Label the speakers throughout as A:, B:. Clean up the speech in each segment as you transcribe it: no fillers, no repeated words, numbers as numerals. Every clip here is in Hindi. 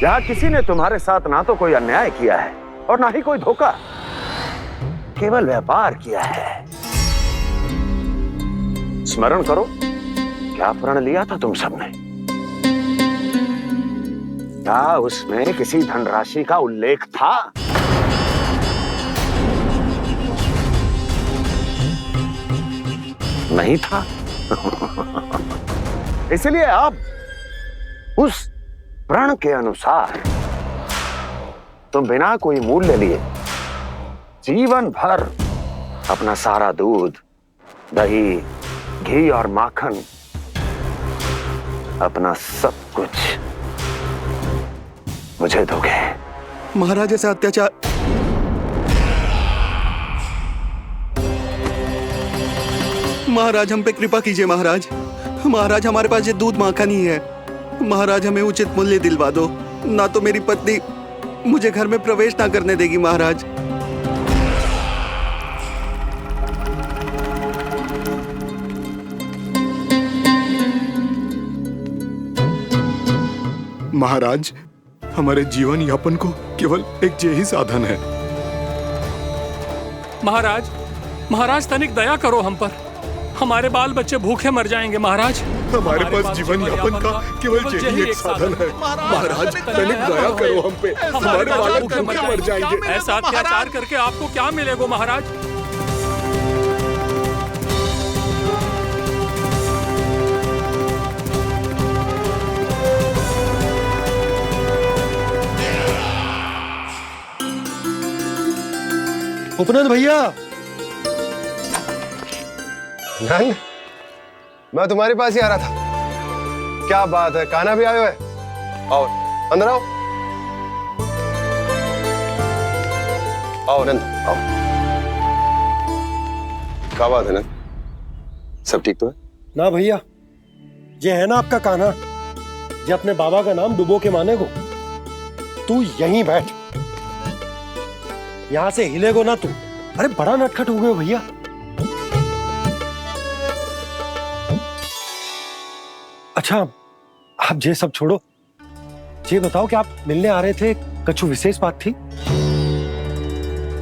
A: यहाँ किसी ने तुम्हारे साथ ना तो कोई अन्याय किया है और ना ही कोई धोखा, केवल व्यापार किया है। स्मरण करो, क्या प्रण लिया था तुम सबने? क्या उसमें किसी धनराशि का उल्लेख था? नहीं था। इसलिए अब उस प्रण के अनुसार तुम बिना कोई मूल्य लिए जीवन भर अपना सारा दूध, दही, घी और माखन, अपना सब कुछ मुझे दोगे।
B: महाराज ऐसा अत्याचार। महाराज हम पे कृपा कीजिए महाराज। महाराज हमारे पास ये दूध माखन ही है। महाराज हमें उचित मूल्य दिलवा दो, ना तो मेरी पत्नी मुझे घर में प्रवेश ना करने देगी महाराज।
C: महाराज हमारे जीवन यापन को केवल एक यही साधन है।
D: महाराज, महाराज तनिक दया करो हम पर। हमारे बाल बच्चे भूखे मर जाएंगे महाराज।
C: हमारे पास जीवन यापन का केवल यही एक साधन है। महाराज तनिक दया करो हम पे, हमारे बालक भूखे मर जाएंगे।
D: ऐसा अत्याचार करके आपको क्या मिलेगा महाराज?
E: उपनंद भैया।
F: नंद, मैं तुम्हारे पास ही आ रहा था। क्या बात है, कान्हा भी आयो है? आओ अंदर आओ। आओ नंद आओ। क्या बात है नंद, सब ठीक तो है?
E: ना भैया, ये है ना आपका कान्हा, ये अपने बाबा का नाम डुबो के माने को। तू यहीं बैठ, यहां से हिलेगो ना तू। अरे बड़ा नटखट हो गए हो भैया। अच्छा आप ये सब छोड़ो, ये बताओ कि आप मिलने आ रहे थे, कछु विशेष बात थी?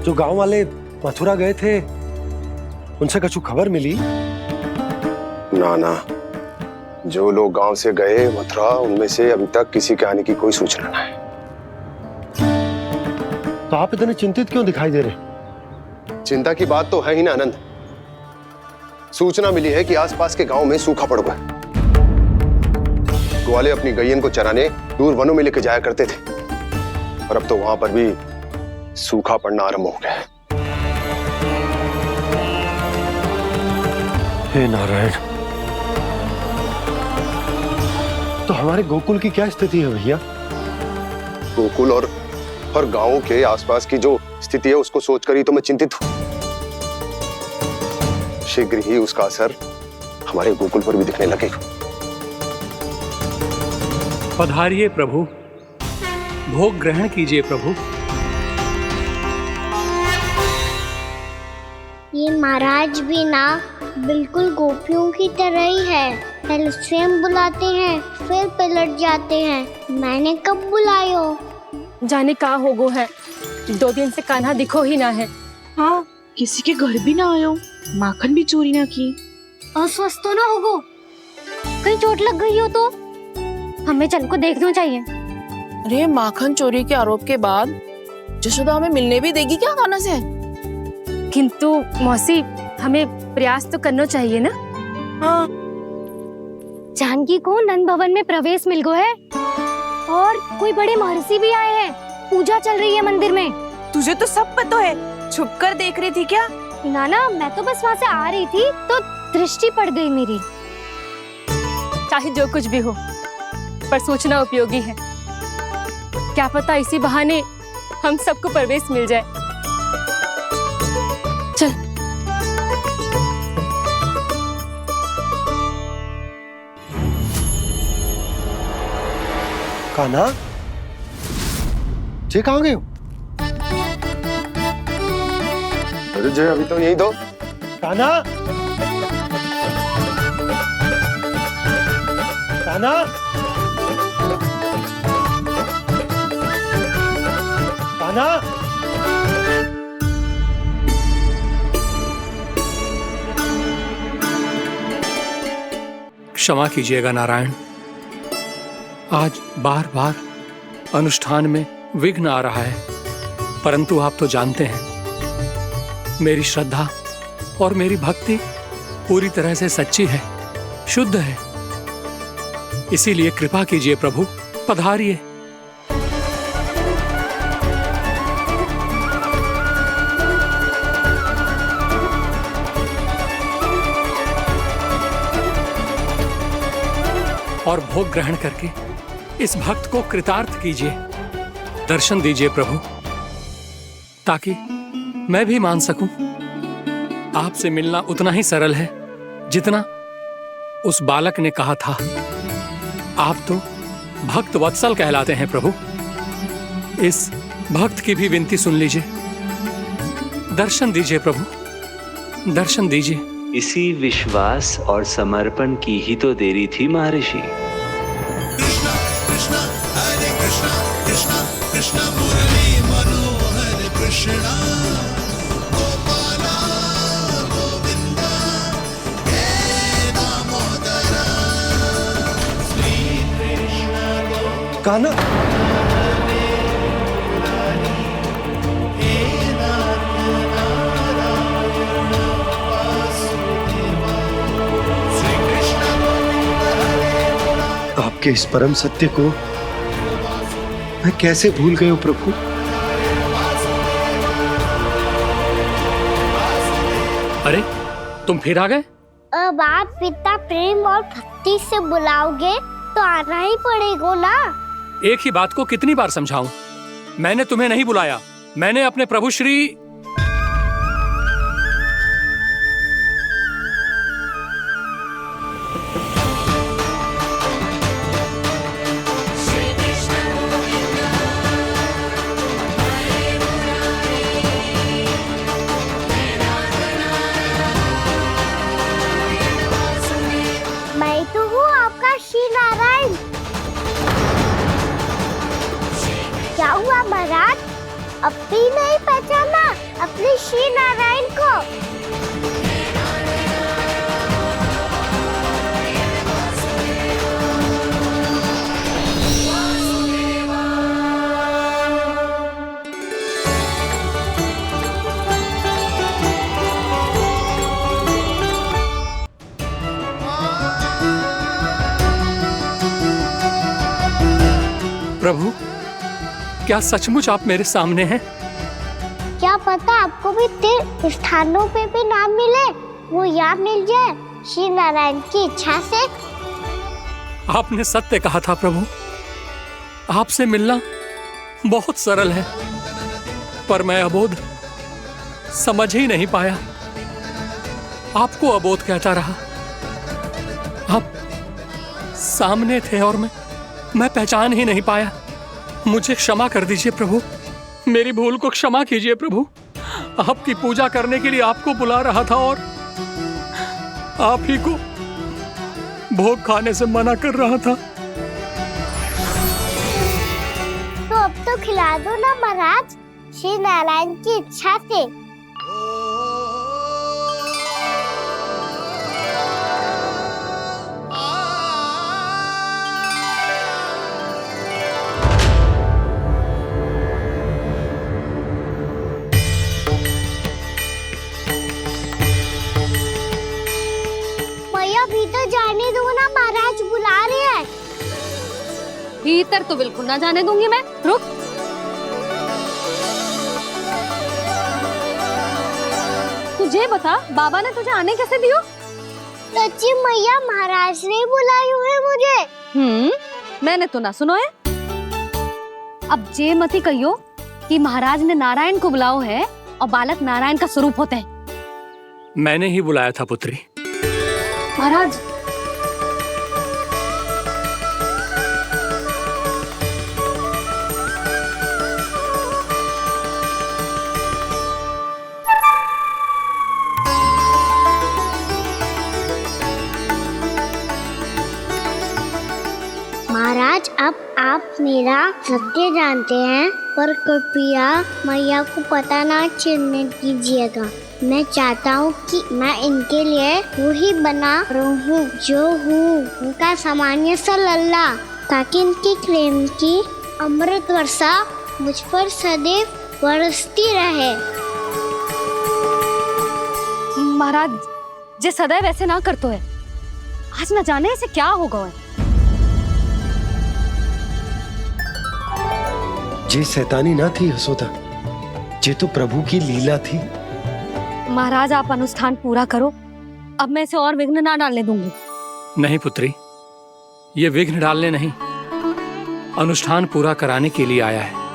E: जो गांव वाले मथुरा गए थे उनसे कछु खबर मिली?
F: ना ना, जो लोग गांव से गए मथुरा, उनमें से अभी तक किसी के आने की कोई सूचना नहीं है।
E: तो आप इतने चिंतित क्यों दिखाई दे रहे?
F: चिंता की बात तो है ही ना आनंद। सूचना मिली है कि आसपास के गांव में सूखा पड़ गया। ग्वाले अपनी गैयन को चराने दूर वनों में लेकर जाया करते थे, और अब तो वहां पर भी सूखा पड़ना आरंभ हो गया है।
E: हे नारायण, तो हमारे गोकुल की क्या स्थिति है भैया?
F: गोकुल और गांवों के आसपास की जो स्थिति है उसको सोचकर ही तो मैं चिंतित हूं। शीघ्र ही उसका असर हमारे गोकुल पर भी दिखने लगेगा।
D: पधारिए प्रभु, भोग ग्रहण कीजिए प्रभु।
G: ये महाराज भी ना बिल्कुल गोपियों की तरह ही है। पहले स्वयं बुलाते हैं, फिर पलट जाते हैं। मैंने कब बुलायो?
H: जाने का होगो है, 2 दिन से कान्हा दिखो ही ना है।
I: हाँ, किसी के घर भी ना आयो, माखन भी चोरी ना की।
G: अस्वस्थ तो ना होगो? कहीं चोट लग गई हो तो? हमें चल को देखना चाहिए।
I: अरे माखन चोरी के आरोप के बाद जशोदा हमें मिलने भी देगी क्या कान्हा से?
H: किंतु मौसी, हमें प्रयास तो करना चाहिए ना।
I: हाँ,
G: जानकी को नंद भवन में प्रवेश मिल गो है और कोई बड़े महर्षि भी आए हैं। पूजा चल रही है मंदिर में।
I: तुझे तो सब पता है, छुप कर देख रही थी क्या?
G: ना, मैं तो बस वहाँ से आ रही थी तो दृष्टि पड़ गई मेरी।
H: चाहे जो कुछ भी हो, पर सूचना उपयोगी है। क्या पता इसी बहाने हम सबको प्रवेश मिल जाए। चल।
E: कान्हा, ये कहाँ गए हो?
F: अरे जय, अभी तो यही दो।
E: कान्हा, कान्हा, कान्हा,
D: क्षमा कीजिएगा नारायण, आज बार बार अनुष्ठान में विघ्न आ रहा है, परंतु आप तो जानते हैं मेरी श्रद्धा और मेरी भक्ति पूरी तरह से सच्ची है, शुद्ध है। इसीलिए कृपा कीजिए प्रभु, पधारिए। और भोग ग्रहण करके इस भक्त को कृतार्थ कीजिए। दर्शन दीजिए प्रभु, ताकि मैं भी मान सकूं। आपसे मिलना उतना ही सरल है जितना उस बालक ने कहा था। आप तो भक्त वत्सल कहलाते हैं प्रभु। इस भक्त की भी विनती सुन लीजिए। दर्शन दीजिए प्रभु, दर्शन दीजिए।
J: इसी विश्वास और समर्पण की ही तो देरी थी महर्षि।
K: कृष्णा कृष्णा हरे कृष्णा, कृष्णा कृष्णा मुरली मनोहर कृष्णा, गोपाला गोविंदा हे दामोदरा, श्री कृष्ण
E: कान्हा, आपके इस परम सत्य को मैं कैसे भूल गया हूं प्रभु।
D: अरे तुम फिर आ गए?
G: अब आप इतना प्रेम और भक्ति से बुलाओगे तो आना ही पड़ेगा ना।
D: एक ही बात को कितनी बार समझाऊं? मैंने तुम्हें नहीं बुलाया, मैंने अपने प्रभु श्री
G: मैं तो हूँ आपका श्री नारायण। क्या हुआ महाराज, अब भी नहीं पहचाना अपने श्री नारायण को?
D: प्रभु, क्या सचमुच आप मेरे सामने हैं?
G: क्या पता आपको भी तीर्थ स्थानों पे भी नाम मिले, वो यहाँ मिल जाए श्री नारायण की इच्छा से।
D: आपने सत्य कहा था प्रभु, आपसे मिलना बहुत सरल है, पर मैं अबोध समझ ही नहीं पाया। आपको अबोध कहता रहा। आप सामने थे और मैं पहचान ही नहीं पाया। मुझे क्षमा कर दीजिए प्रभु, मेरी भूल को क्षमा कीजिए प्रभु। आपकी पूजा करने के लिए आपको बुला रहा था और आप ही को भोग खाने से मना कर रहा था।
G: तो अब तो खिला दो ना महाराज, श्री नारायण की इच्छा से। भीतर जाने दो ना, महाराज बुला रहे हैं।
H: भीतर तो बिल्कुल ना जाने दूंगी मैं। रुक। तुझे बता, बाबा ने तुझे आने कैसे दियो?
G: सच्ची मैया, महाराज ने बुलाई हुई मुझे।
H: मैंने तो ना सुनो है। अब जे मती कहियो कि महाराज ने नारायण को बुलाओ है और बालक नारायण का स्वरूप होते हैं।
D: मैंने ही बुलाया था पुत्री।
H: महाराज,
G: महाराज, अब आप मेरा सत्य जानते हैं पर कृपया मैया को पता ना चलने दीजिएगा। मैं चाहता हूँ कि मैं इनके लिए वही बना रहूँ जो हूँ, उनका सामान्य सा लल्ला, ताकि इनकी प्रेम की अमृत वर्षा मुझ पर सदैव बरसती रहे।
H: महाराज जे सदैव ऐसे ना करतो है, आज न जाने इसे क्या होगा है।
E: जे शैतानी ना थी यशोदा, जे तो प्रभु की लीला थी।
H: महाराज आप अनुष्ठान पूरा करो, अब मैं इसे और विघ्न ना डालने दूंगी।
D: नहीं पुत्री, ये विघ्न डालने नहीं, अनुष्ठान पूरा कराने के लिए आया है।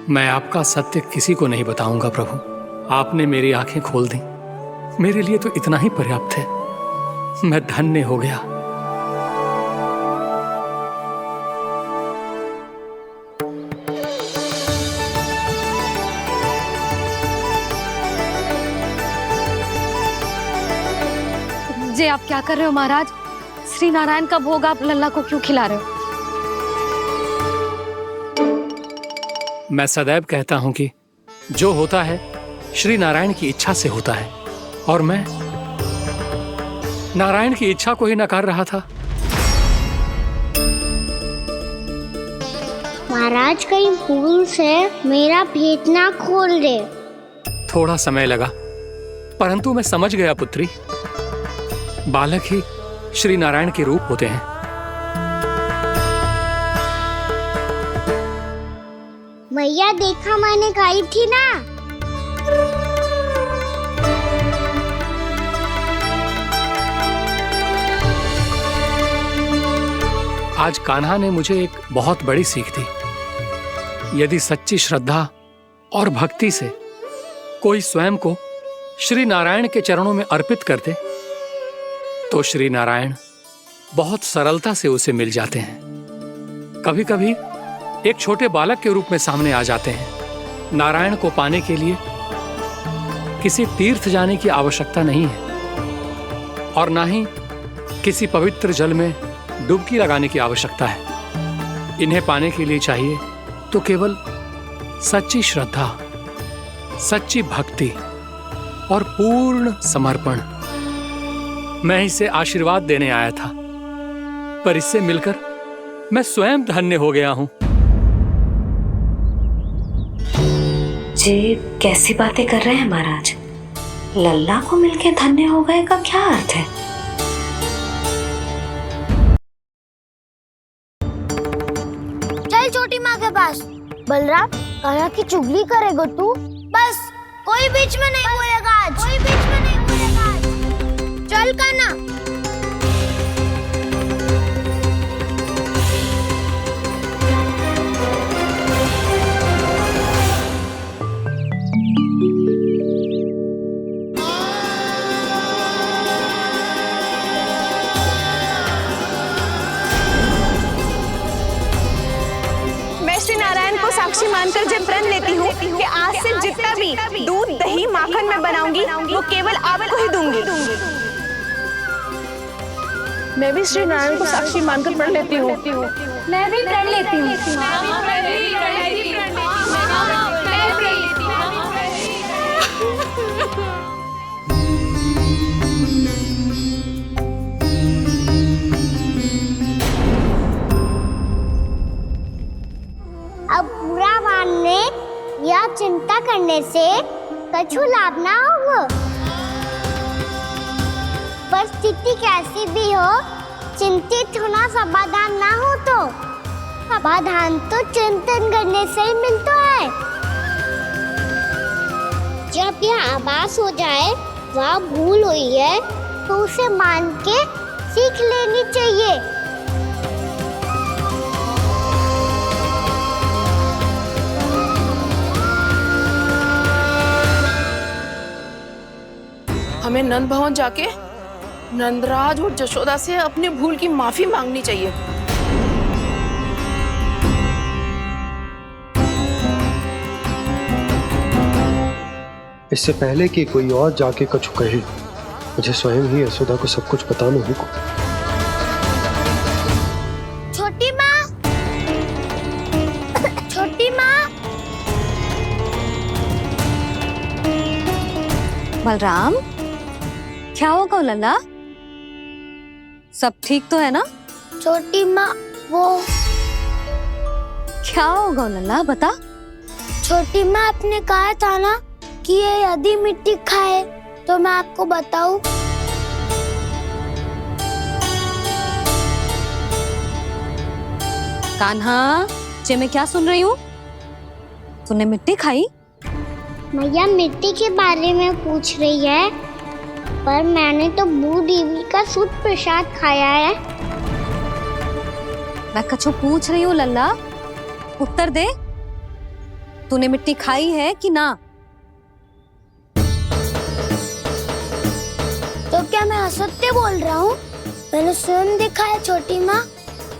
D: मैं आपका सत्य किसी को नहीं बताऊंगा प्रभु। आपने मेरी आंखें खोल दी, मेरे लिए तो इतना ही पर्याप्त है। मैं धन्य हो गया।
H: जे आप क्या कर रहे हो महाराज? श्री नारायण का भोग आप लल्ला को क्यों खिला रहे हो?
D: मैं सदैव कहता हूं कि जो होता है श्री नारायण की इच्छा से होता है, और मैं नारायण की इच्छा को ही नकार रहा था।
G: महाराज कहीं भूल से मेरा भेद ना खोल दे।
D: थोड़ा समय लगा, परंतु मैं समझ गया पुत्री। बालक ही श्री नारायण के रूप होते हैं।
G: मैया देखा मैंने खाई थी ना।
D: आज कान्हा ने मुझे एक बहुत बड़ी सीख दी। यदि सच्ची श्रद्धा और भक्ति से कोई स्वयं को श्री नारायण के चरणों में अर्पित कर दे, तो श्री नारायण बहुत सरलता से उसे मिल जाते हैं। कभी कभी एक छोटे बालक के रूप में सामने आ जाते हैं। नारायण को पाने के लिए किसी तीर्थ जाने की आवश्यकता नहीं है, और ना ही किसी पवित्र जल में डुबकी लगाने की आवश्यकता है। इन्हें पाने के लिए चाहिए तो केवल सच्ची श्रद्धा, सच्ची भक्ति और पूर्ण समर्पण। मैं इसे आशीर्वाद देने आया था, पर इससे मिलकर मैं स्वयं धन्य हो गया हूं।
L: जी कैसी बातें कर रहे हैं महाराज? लल्ला को मिलके धन्य हो गए का क्या अर्थ है?
G: चल छोटी माँ के पास। बलराम, कान्हा की चुगली करेगा तू? बस, कोई बीच में नहीं बोलेगा आज। कोई बीच में नहीं बोलेगा आज। चल कान्हा।
I: श्री नारायण को साक्षी मानकर जब प्रण लेती हूँ कि आज से जितना भी दूध, दही, माखन मैं बनाऊंगी वो केवल आपको ही दूंगी। मैं भी श्री नारायण को साक्षी मानकर प्रण लेती हूँ।
H: मैं भी प्रण लेती हूँ।
G: अब बुरा मानने या चिंता करने से कछु लाभ ना होगा। परिस्थिति कैसी भी हो, चिंतित होना समाधान ना हो तो समाधान तो चिंतन करने से ही मिलता है। जब यह आभास हो जाए वह भूल हुई है तो उसे मान के सीख लेनी चाहिए।
I: हमें नंद भवन जाके नंदराज और जशोदा से अपनी भूल की माफी मांगनी चाहिए।
E: इससे पहले कि कोई और जाके कछु कहे, मुझे स्वयं ही यशोदा को सब कुछ बताना होगा।
G: छोटी माँ,
H: बलराम, क्या होगा लल्ला? सब ठीक तो है ना?
G: छोटी माँ, वो
H: क्या होगा लल्ला, बता।
G: छोटी माँ, आपने कहा था ना कि ये यदि मिट्टी खाए तो मैं आपको बताऊं।
H: कान्हा, जे मैं क्या सुन रही हूँ? तूने मिट्टी खाई?
G: मैया मिट्टी के बारे में पूछ रही है, पर मैंने तो भू देवी का शुद्ध प्रसाद खाया है।
H: मैं कछु पूछ रही हूँ लल्ला, उत्तर दे। तूने मिट्टी खाई है कि ना?
G: तो क्या मैं असत्य बोल रहा हूँ? मैंने स्वयं देखा है छोटी माँ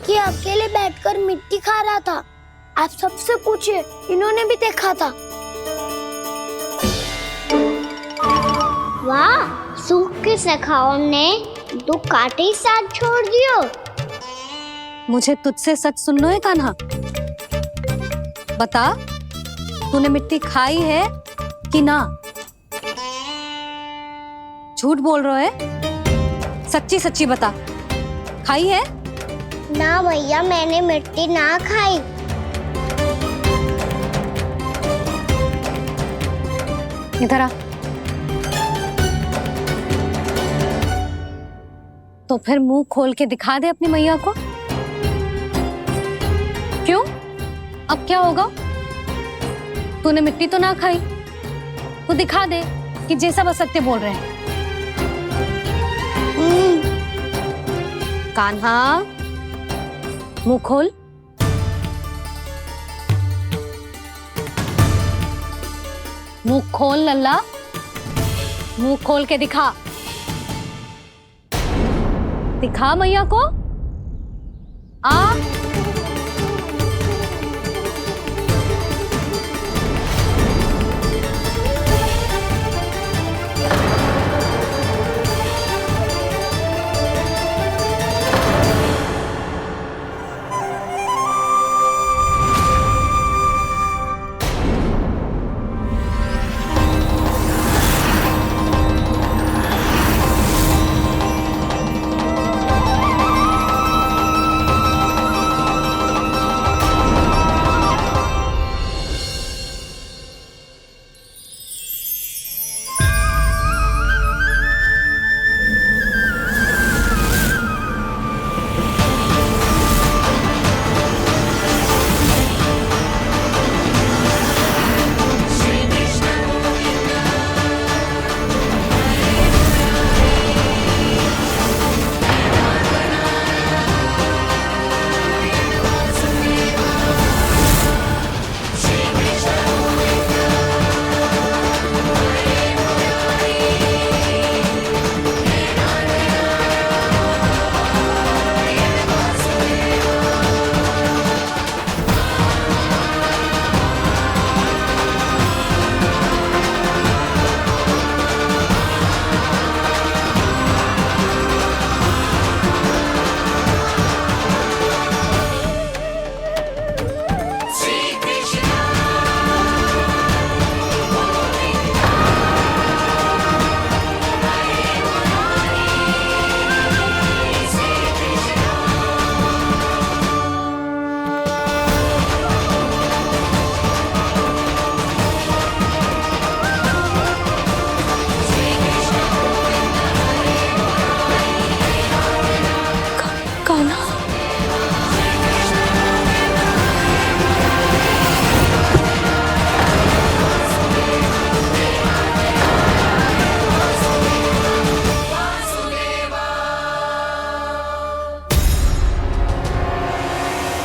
G: कि अकेले बैठकर मिट्टी खा रहा था। आप सबसे पूछिए, इन्होंने भी देखा था। वाह, सूख के सखाओ ने 2 कांटे ही साथ छोड़ दियो।
H: मुझे तुझसे सच सुनना है कान्हा। बता, तूने मिट्टी खाई है कि ना? झूठ बोल रहा है, सच्ची सच्ची बता, खाई है?
G: ना भैया, मैंने मिट्टी ना खाई।
H: इधर आ। तो फिर मुंह खोल के दिखा दे अपनी मैया को। क्यों? अब क्या होगा? तूने मिट्टी तो ना खाई, तो दिखा दे कि जैसा बस सत्य बोल रहे हैं। कान्हा, मुंह खोल। मुंह खोल लल्ला, मुंह खोल के दिखा। दिखा मैया को। आ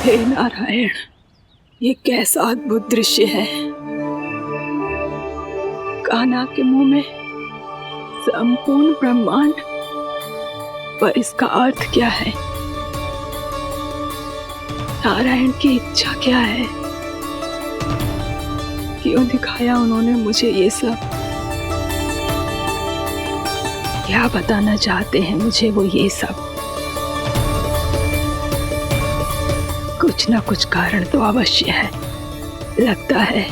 M: हे नारायण, ये कैसा अद्भुत दृश्य है। कान्हा के मुंह में संपूर्ण ब्रह्मांड, पर इसका अर्थ क्या है? नारायण की इच्छा क्या है? क्यों दिखाया उन्होंने मुझे ये सब? क्या बताना चाहते हैं मुझे वो ये सब? कुछ ना कुछ कारण तो अवश्य है। लगता है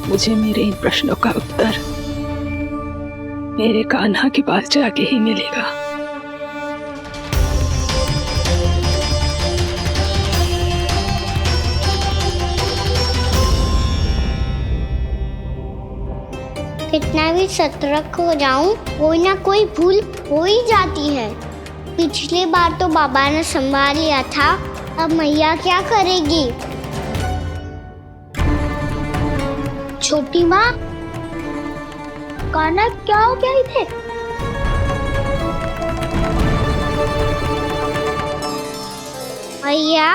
M: मुझे मेरे इन प्रश्नों का उत्तर मेरे कान्हा के पास जाके ही मिलेगा।
G: कितना भी सतर्क हो जाऊं, कोई ना कोई भूल हो ही जाती है। पिछली बार तो बाबा ने संभाल लिया था, अब मैया क्या करेगी? छोटी माँ, कान्हा क्या हो गया इधर? मैया,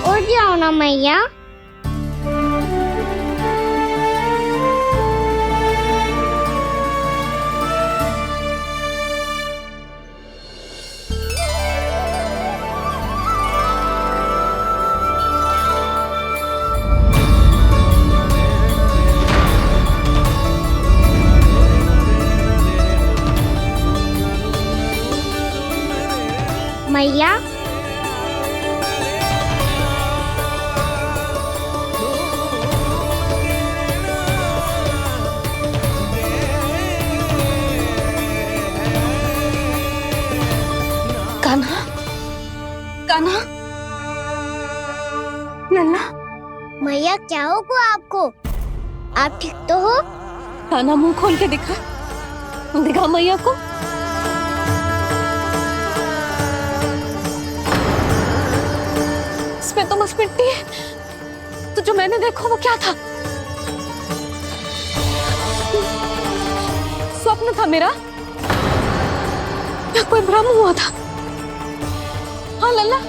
G: उठ जाओ ना मैया। मैया,
H: कान्हा, कान्हा, लल्ला।
G: मैया क्या होगा आपको? आप ठीक तो हो?
H: कान्हा मुंह खोल के दिखा, दिखा मैया को। इसमें तो बस मिट्टी है, तो जो मैंने देखा वो क्या था? स्वप्न था मेरा या कोई भ्रम हुआ था? हाँ लल्ला,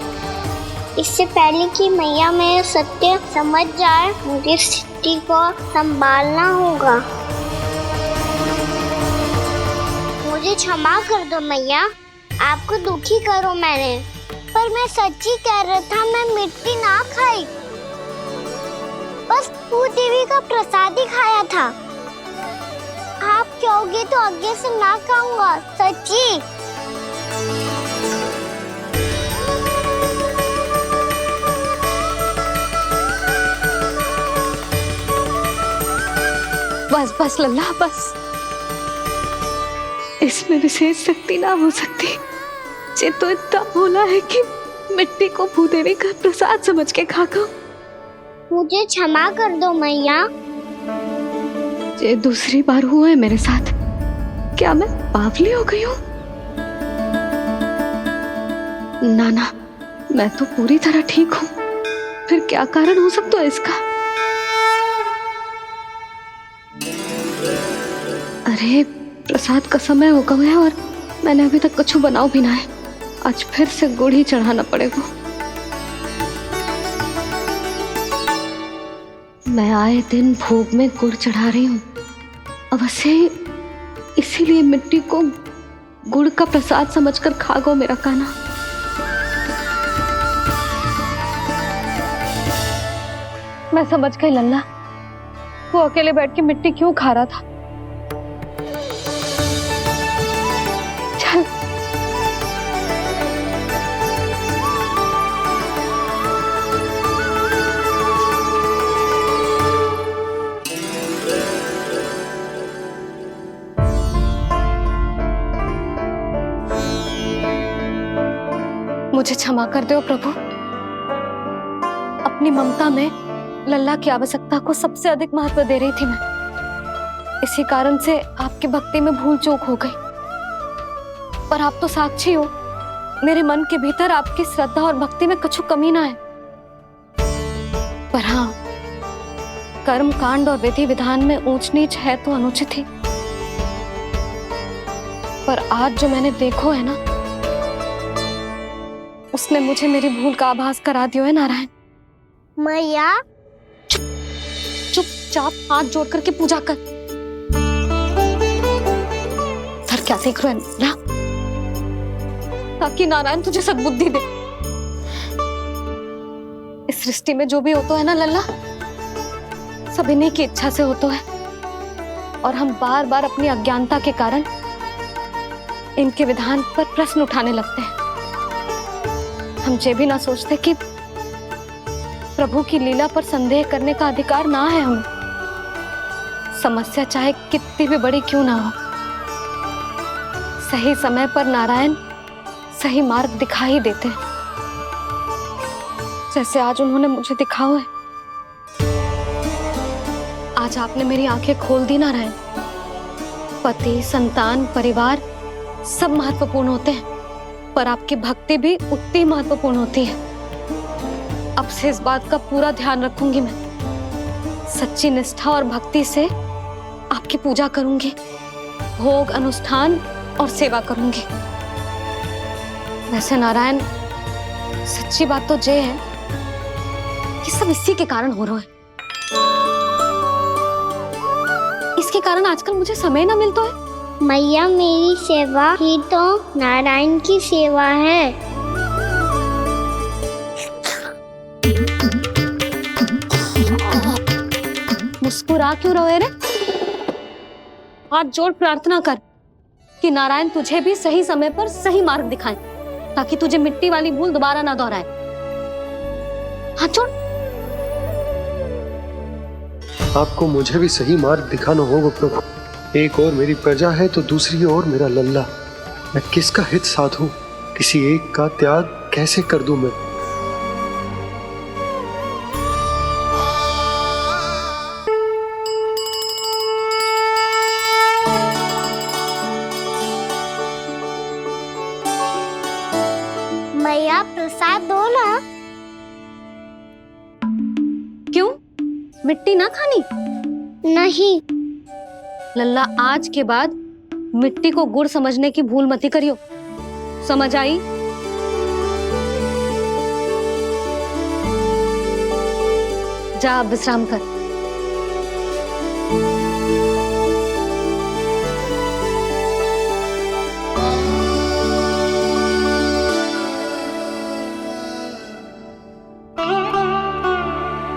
G: इससे पहले कि मैया मेरे सत्य समझ जाए, मुझे स्थिति को संभालना होगा। मुझे क्षमा कर दो मैया, आपको दुखी करो मैंने, पर मैं सच्ची कह रहा था, मैं मिट्टी ना खाई, बस भूत देवी का प्रसाद ही खाया था। आप कहोगे तो आगे से ना खाऊंगा, सच्ची।
H: बस बस लल्ला, बस। इसमें विशेष शक्ति ना हो सकती। ये तो इतना भोला है कि मिट्टी को भूदेवी का प्रसाद समझ के खा गो।
G: मुझे क्षमा कर दो मैया।
H: ये दूसरी बार हुआ है मेरे साथ। क्या मैं बावली हो गई हूँ? ना ना, मैं तो पूरी तरह ठीक हूँ। फिर क्या कारण हो सकता है इसका? अरे प्रसाद का समय हो गया है और मैंने अभी तक कुछ बनाओ भी ना है। आज फिर से गुड़ ही चढ़ाना पड़ेगा। मैं आए दिन भोग में गुड़ चढ़ा रही हूँ, अवश्य इसीलिए मिट्टी को गुड़ का प्रसाद समझकर खा गो मेरा कान्हा। मैं समझ गई लल्ला, वो अकेले बैठ के मिट्टी क्यों खा रहा था। चल मुझे क्षमा कर दो प्रभु। अपनी ममता में लल्ला की आवश्यकता को सबसे अधिक महत्व दे रही थी मैं। इसी कारण से आपकी भक्ति में भूल चूक हो गई। पर आप तो साक्षी हो, मेरे मन के भीतर आपकी श्रद्धा और भक्ति में कुछ कमी ना है। पर हाँ, कर्म कांड और विधि विधान में ऊंच नीच है तो अनुचित ही। पर आज जो मैंने देखो है ना, उसने मुझे मेरी भूल का आभास करा दिया है नारायण।
G: मैया
H: चुपचाप हाथ जोड़ करके पूजा कर। सर क्या देख रहे हैं? ताकि नारायण तुझे सद्बुद्धि दे। इस सृष्टि में जो भी होता है ना लल्ला, सब इन्हीं की इच्छा से होता है। और हम बार बार अपनी अज्ञानता के कारण इनके विधान पर प्रश्न उठाने लगते हैं। हम ये भी ना सोचते कि प्रभु की लीला पर संदेह करने का अधिकार ना है हमें। समस्या चाहे कितनी भी बड़ी क्यों ना हो, सही समय पर नारायण सही मार्ग दिखा ही देते हैं, जैसे आज उन्होंने मुझे दिखाओ है। आज आपने मेरी आंखें खोल दी नारायण। पति, संतान, परिवार सब महत्वपूर्ण होते हैं, पर आपकी भक्ति भी उतनी महत्वपूर्ण होती है। अब से इस बात का पूरा ध्यान रखूंगी मैं। सच्ची निष्ठा और भक्ति से आपकी पूजा करूंगी, भोग, अनुष्ठान और सेवा करूंगी। वैसे नारायण, सच्ची बात तो ये है कि सब इसी के कारण हो रहा है। इसके कारण आजकल मुझे समय ना मिलता है।
G: मैया, मेरी सेवा ही तो नारायण की सेवा है।
H: मुस्कुरा क्यों रहे रे? हाथ जोड़ प्रार्थना कर कि नारायण तुझे भी सही समय पर सही मार्ग दिखाएं, ताकि तुझे मिट्टी वाली भूल दोबारा ना दोहराए। हाथ जोड़।
E: आपको मुझे भी सही मार्ग दिखाना होगा प्रभु। एक और मेरी प्रजा है तो दूसरी ओर मेरा लल्ला। मैं किसका हित साधूं? किसी एक का त्याग कैसे कर दूं मैं?
G: मैया, प्रसाद दो ना।
H: क्यों? मिट्टी ना खानी?
G: नहीं।
H: लल्ला, आज के बाद मिट्टी को गुड़ समझने की भूल मत करियो। समझ आई? जा विश्राम कर।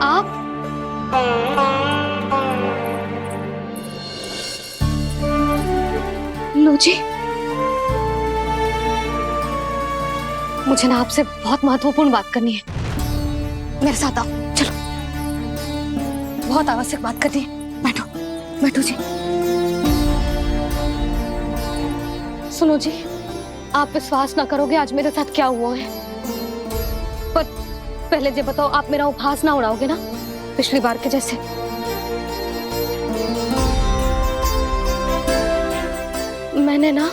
H: आप लो जी, मुझे ना आपसे बहुत महत्वपूर्ण बात करनी है। मेरे साथ आओ, चलो। बहुत आवश्यक बात करनी है। बैठो, बैठो जी। सुनो जी, आप विश्वास ना करोगे आज मेरे साथ क्या हुआ है। पर पहले ये बताओ, आप मेरा उपहास ना उड़ाओगे ना, पिछली बार के जैसे? मैंने ना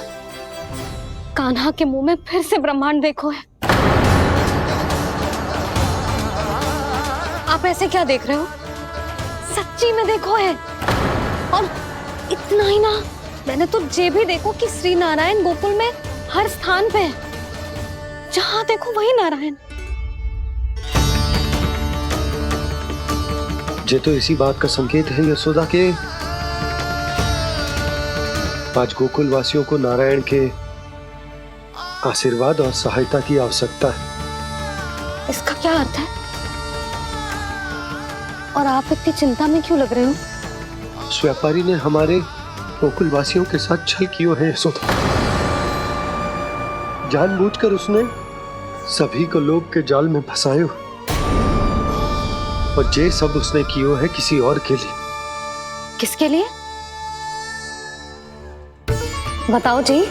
H: कान्हा के मुंह में फिर से ब्रह्मांड देखो है। आप ऐसे क्या देख रहे हो? सच्ची में देखो है। और इतना ही ना, मैंने तो ये भी देखो कि श्री नारायण गोकुल में हर स्थान पे है। जहां देखो वही नारायण।
E: ये तो इसी बात का संकेत है यशोदा के आज गोकुल वासियों को नारायण के आशीर्वाद और सहायता की आवश्यकता है।
H: इसका क्या अर्थ है? और आप इतनी चिंता में क्यों लग रहे हो?
E: उस व्यापारी ने हमारे गोकुल वासियों के साथ छल किया है यशोदा। जानबूझकर उसने सभी को लोभ के जाल में फंसायो, और ये सब उसने किया है किसी और के लिए।
H: किसके लिए? बताओ जी,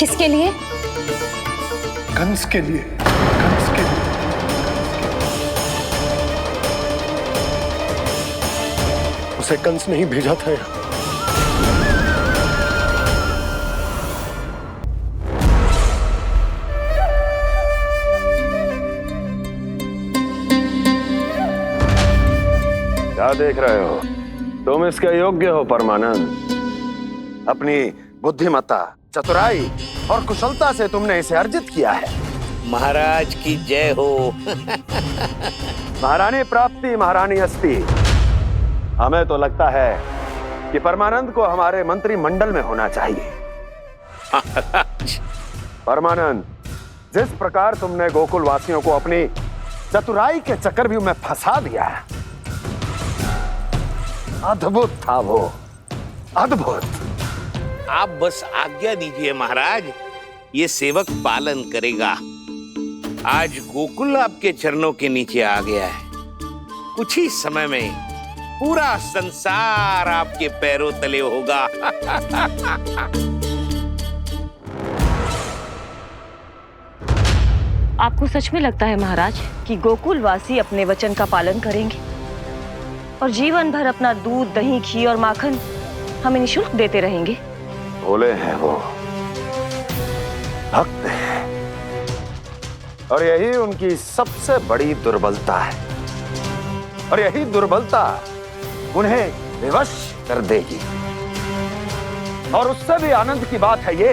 H: किसके लिए?
E: कंस के लिए। कंस के लिए। उसे कंस नहीं भेजा था यहाँ।
A: क्या देख रहे हो? तुम इसके योग्य हो परमानंद। अपनी बुद्धिमत्ता, चतुराई और कुशलता से तुमने इसे अर्जित किया है।
N: महाराज की जय हो।
A: महारानी प्राप्ति महारानी अस्ति। हमें तो लगता है कि परमानंद को हमारे मंत्रिमंडल में होना चाहिए। परमानंद, जिस प्रकार तुमने गोकुल वासियों को अपनी चतुराई के चक्रव्यूह में फंसा दिया है, अद्भुत था वो, अद्भुत।
N: आप बस आज्ञा दीजिए महाराज, ये सेवक पालन करेगा। आज गोकुल आपके चरणों के नीचे आ गया है। कुछ ही समय में पूरा संसार आपके पैरों तले होगा।
O: आपको सच में लगता है महाराज कि गोकुलवासी अपने वचन का पालन करेंगे और जीवन भर अपना दूध, दही, घी और माखन हमें निःशुल्क देते रहेंगे?
A: भोले हैं वो, भक्त हैं, और यही उनकी सबसे बड़ी दुर्बलता है, और यही दुर्बलता उन्हें विवश कर देगी। और उससे भी आनंद की बात है ये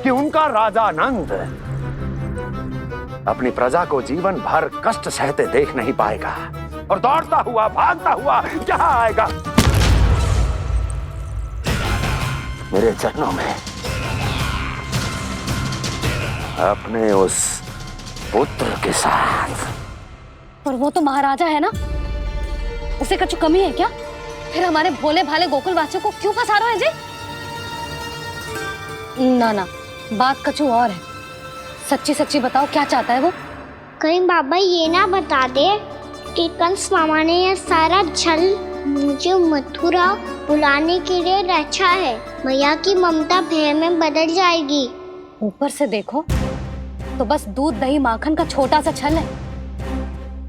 A: कि उनका राजा नंद अपनी प्रजा को जीवन भर कष्ट सहते देख नहीं पाएगा और दौड़ता हुआ, भागता हुआ यहाँ आएगा मेरे चरणों में, अपने उस पुत्र के साथ।
H: पर वो तो महाराजा है ना, उसे कुछ कमी है क्या? फिर हमारे भोले भाले गोकुल वासियों को क्यों फंसा रहे हैं जी? ना ना, बात कछु और है। सच्ची सच्ची बताओ, क्या चाहता है वो?
G: कहीं बाबा ये ना बता दे कि कंस मामा ने यह सारा छल मुझे मथुरा बुलाने के लिए रचा है। मैया की ममता भय में बदल जाएगी।
H: ऊपर से देखो तो बस दूध, दही, माखन का छोटा सा छल है,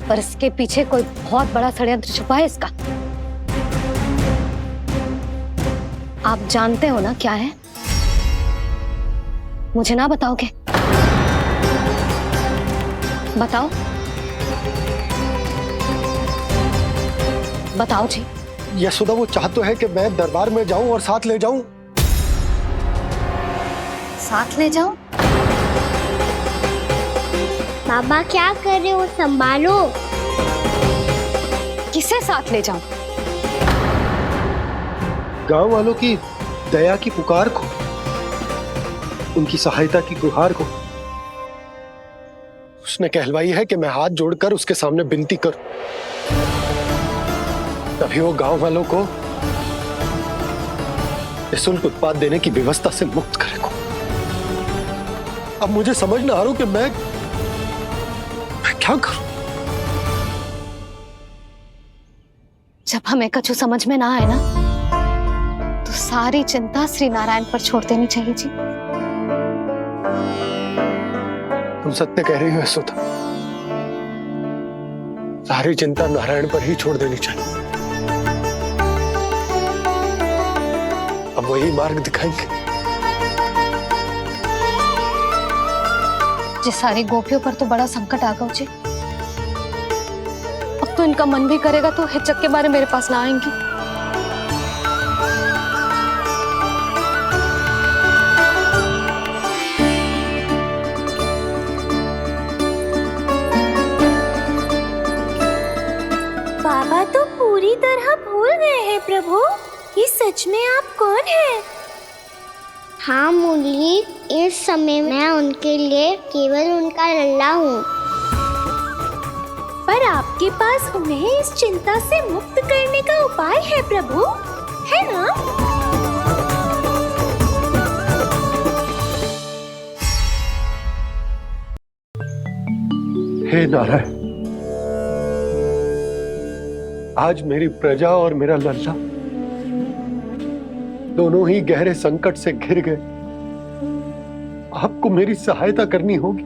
H: पर इसके पीछे कोई बहुत बड़ा षड्यंत्र छुपा है इसका। आप जानते हो ना क्या है? मुझे ना बताओगे? बताओ बताओ जी।
E: यशोदा, वो चाहते है कि मैं दरबार में जाऊं और साथ ले जाऊं।
H: साथ ले जाऊं?
G: बाबा क्या कर रहे हो, संभालो।
H: किसे साथ ले जाऊं?
E: गांव वालों की दया की पुकार को, उनकी सहायता की गुहार को। उसने कहलवाई है कि मैं हाथ जोड़कर उसके सामने विनती करूं, तभी वो गांव वालों को निःशुल्क उत्पाद देने की व्यवस्था से मुक्त करेगा। अब मुझे समझ ना आ रहा कि मैं क्या करूं।
H: जब हमें कछु समझ में ना आए ना, तो सारी चिंता श्री नारायण पर छोड़ देनी चाहिए जी।
E: तुम सत्य कह रही हो यशोदा, सारी चिंता नारायण पर ही छोड़ देनी चाहिए। अब वही मार्ग दिखाएंगे।
H: जिस सारी गोपियों पर तो बड़ा संकट आ गया जी। अब तो इनका मन भी करेगा तो हिचक के बारे मेरे पास ना आएंगी।
P: बाबा तो पूरी तरह भूल गए हैं प्रभु, ये सच में आप कौन हैं?
G: हाँ मुरली, इस समय मैं उनके लिए केवल उनका लल्ला हूँ।
P: पर आपके पास उन्हें इस चिंता से मुक्त करने का उपाय है प्रभु, है ना?
E: हे नारायण, आज मेरी प्रजा और मेरा लल्ला दोनों ही गहरे संकट से घिर गए। आपको मेरी सहायता करनी होगी।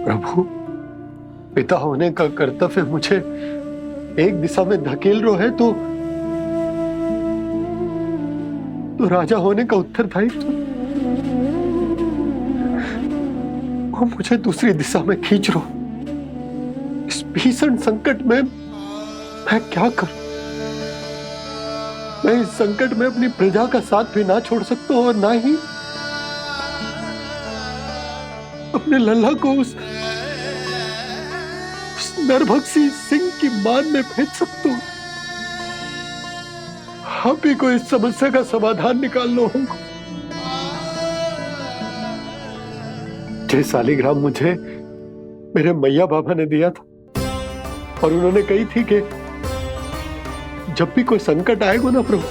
E: प्रभु, पिता होने का कर्तव्य मुझे एक दिशा में धकेल रहा है तो राजा होने का उत्तरदायित्व वो मुझे दूसरी दिशा में खींच रहा। इस भीषण संकट में मैं क्या करूं? मैं इस संकट में अपनी प्रजा का साथ भी ना छोड़ सकता हूं और ना ही अपने लल्ला को उस नरभक्षी सिंह की मान में भेज सकता हूं। आप ही को इस समस्या का समाधान निकालना होगा। जे शालिग्राम मुझे मेरे मैया बाबा ने दिया था और उन्होंने कही थी कि जब भी कोई संकट आएगा ना प्रभु,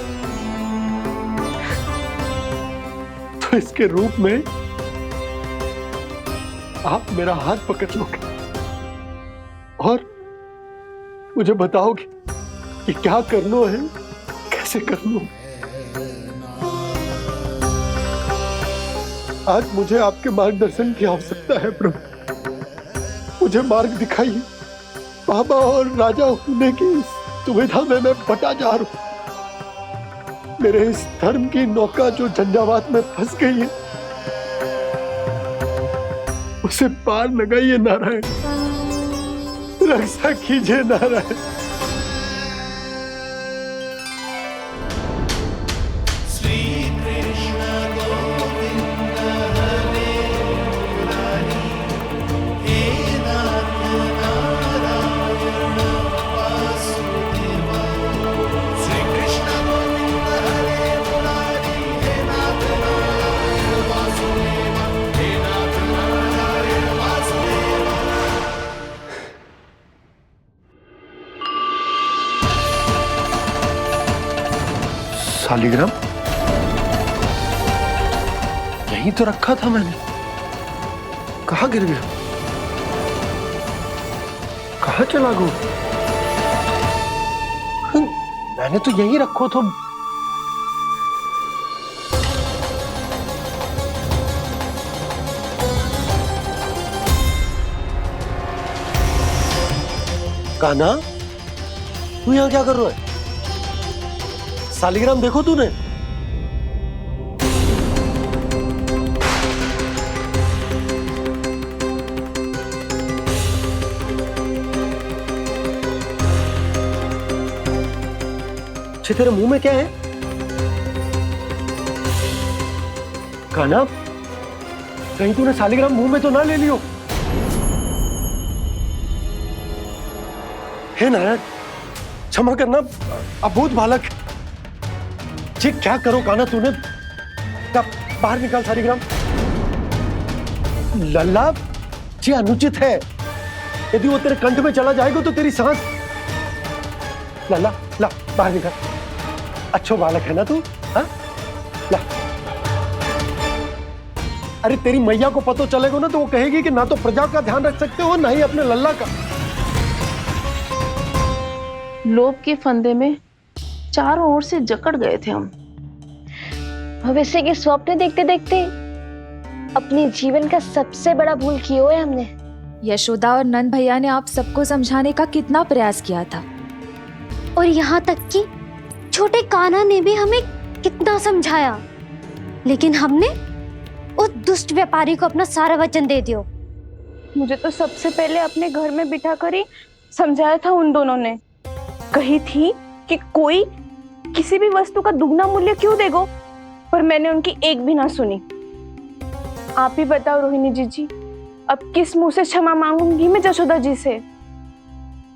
E: तो इसके रूप में आप मेरा हाथ पकड़ लोगे और मुझे बताओगे कि क्या करना है, कैसे करना है। आज मुझे आपके मार्गदर्शन की आवश्यकता है प्रभु। मुझे मार्ग दिखाइए। बाबा और राजा होने की दुविधा में मैं बटा जा रहा हूं। मेरे इस धर्म की नौका जो झंझावात में फंस गई है, उसे पार लगाइए नारायण, रक्षा कीजिए नारायण। शालिग्राम यहीं तो रखा था मैंने, कहाँ गिर गया, कहाँ चला गया? मैंने तो यहीं रखो था। कान्हा, तू यहाँ क्या कर रहा है? शालिग्राम देखो तूने? अच्छे, तेरे मुंह में क्या है? कान्हा, कहीं तूने शालिग्राम मुंह में तो ना ले लियो? हे नारायण, क्षमा करना, अबोध बालक। जी क्या करो कान्हा तूने? बाहर निकाल शालिग्राम। लल्ला, जी अनुचित है। यदि वो तेरे कंठ में चला जाएगा तो तेरी सांस। लल्ला, ला बाहर निकाल। अच्छो बालक है ना तू? हाँ, ला। अरे तेरी मैया को पता चलेगा ना तो वो कहेगी कि ना तो प्रजा का ध्यान रख सकते हो, ना ही अपने लल्ला का।
M: लोभ के फंदे में चारों ओर से जकड़ गए थे हम।
H: भविष्य के स्वप्न देखते देखते अपने जीवन का सबसे बड़ा भूल किया है हमने।
Q: यशोदा और नंद भैया ने आप सबको समझाने का कितना प्रयास किया था,
G: और यहाँ तक कि छोटे कान्हा ने भी हमें कितना समझाया, लेकिन हमने उस दुष्ट व्यापारी को अपना सारा वचन दे दिया।
I: मुझे तो सबसे पहले अपने घर में बिठा कर ही समझाया था उन दोनों ने। कही थी कि कोई किसी भी वस्तु का दुगना मूल्य क्यों देगा, पर मैंने उनकी एक भी ना सुनी। आप ही बताओ रोहिणी जी, अब किस मुंह से क्षमा मांगूंगी मैं जशोदा जी से?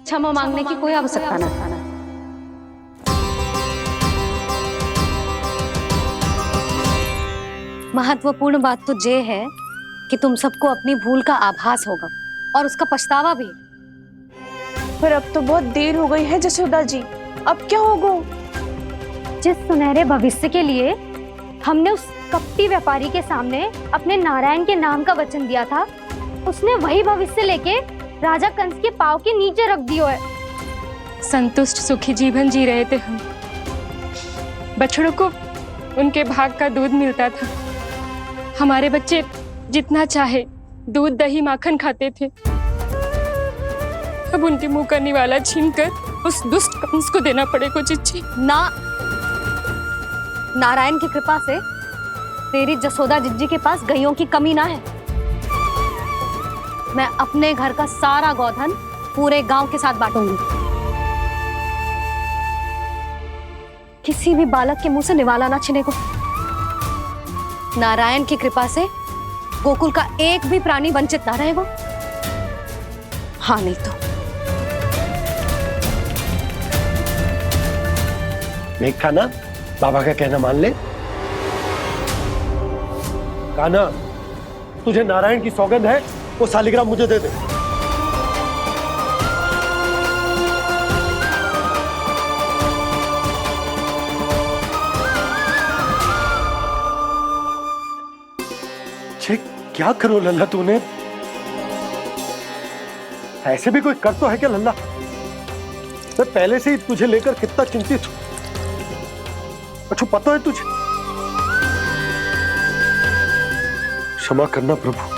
H: क्षमा मांगने की कोई आवश्यकता ना था। महत्वपूर्ण बात तो ये है कि तुम सबको अपनी भूल का आभास होगा और उसका पछतावा भी।
I: पर अब तो बहुत देर हो गई है जशोदा जी, अब क्या होगा?
G: जिस सुनहरे भविष्य के लिए हमने उस कपटी व्यापारी के सामने अपने नारायण के नाम का वचन दिया था, उसने वही भविष्य लेके राजा कंस के पांव के नीचे रख दिया है।
R: संतुष्ट सुखी जीवन जी रहे थे हम। बछड़ों को उनके भाग का दूध मिलता था। हमारे बच्चे जितना चाहे दूध दही माखन खाते थे। अब उनके मुंह का निवाला छीनकर उस दुष्ट कंस को देना पड़ेगा चिच्ची।
H: ना, नारायण की कृपा से तेरी जसोदा जिज्जी के पास गैयों की कमी ना है। मैं अपने घर का सारा गोधन पूरे गांव के साथ बांटूंगी। किसी भी बालक के मुंह से निवाला ना छिने को। नारायण की कृपा से गोकुल का एक भी प्राणी वंचित ना रहेगा। हाँ नहीं तो
E: देख कान्हा, बाबा का कहना मान ले। कान्हा, तुझे नारायण की सौगंध है, वो शालिग्राम मुझे दे दे। क्या करो लल्ला तूने? ऐसे भी कोई कर तो है क्या लल्ला? मैं पहले से ही तुझे लेकर कितना चिंतित हूं। अच्छा पता है तुझे? क्षमा करना प्रभु।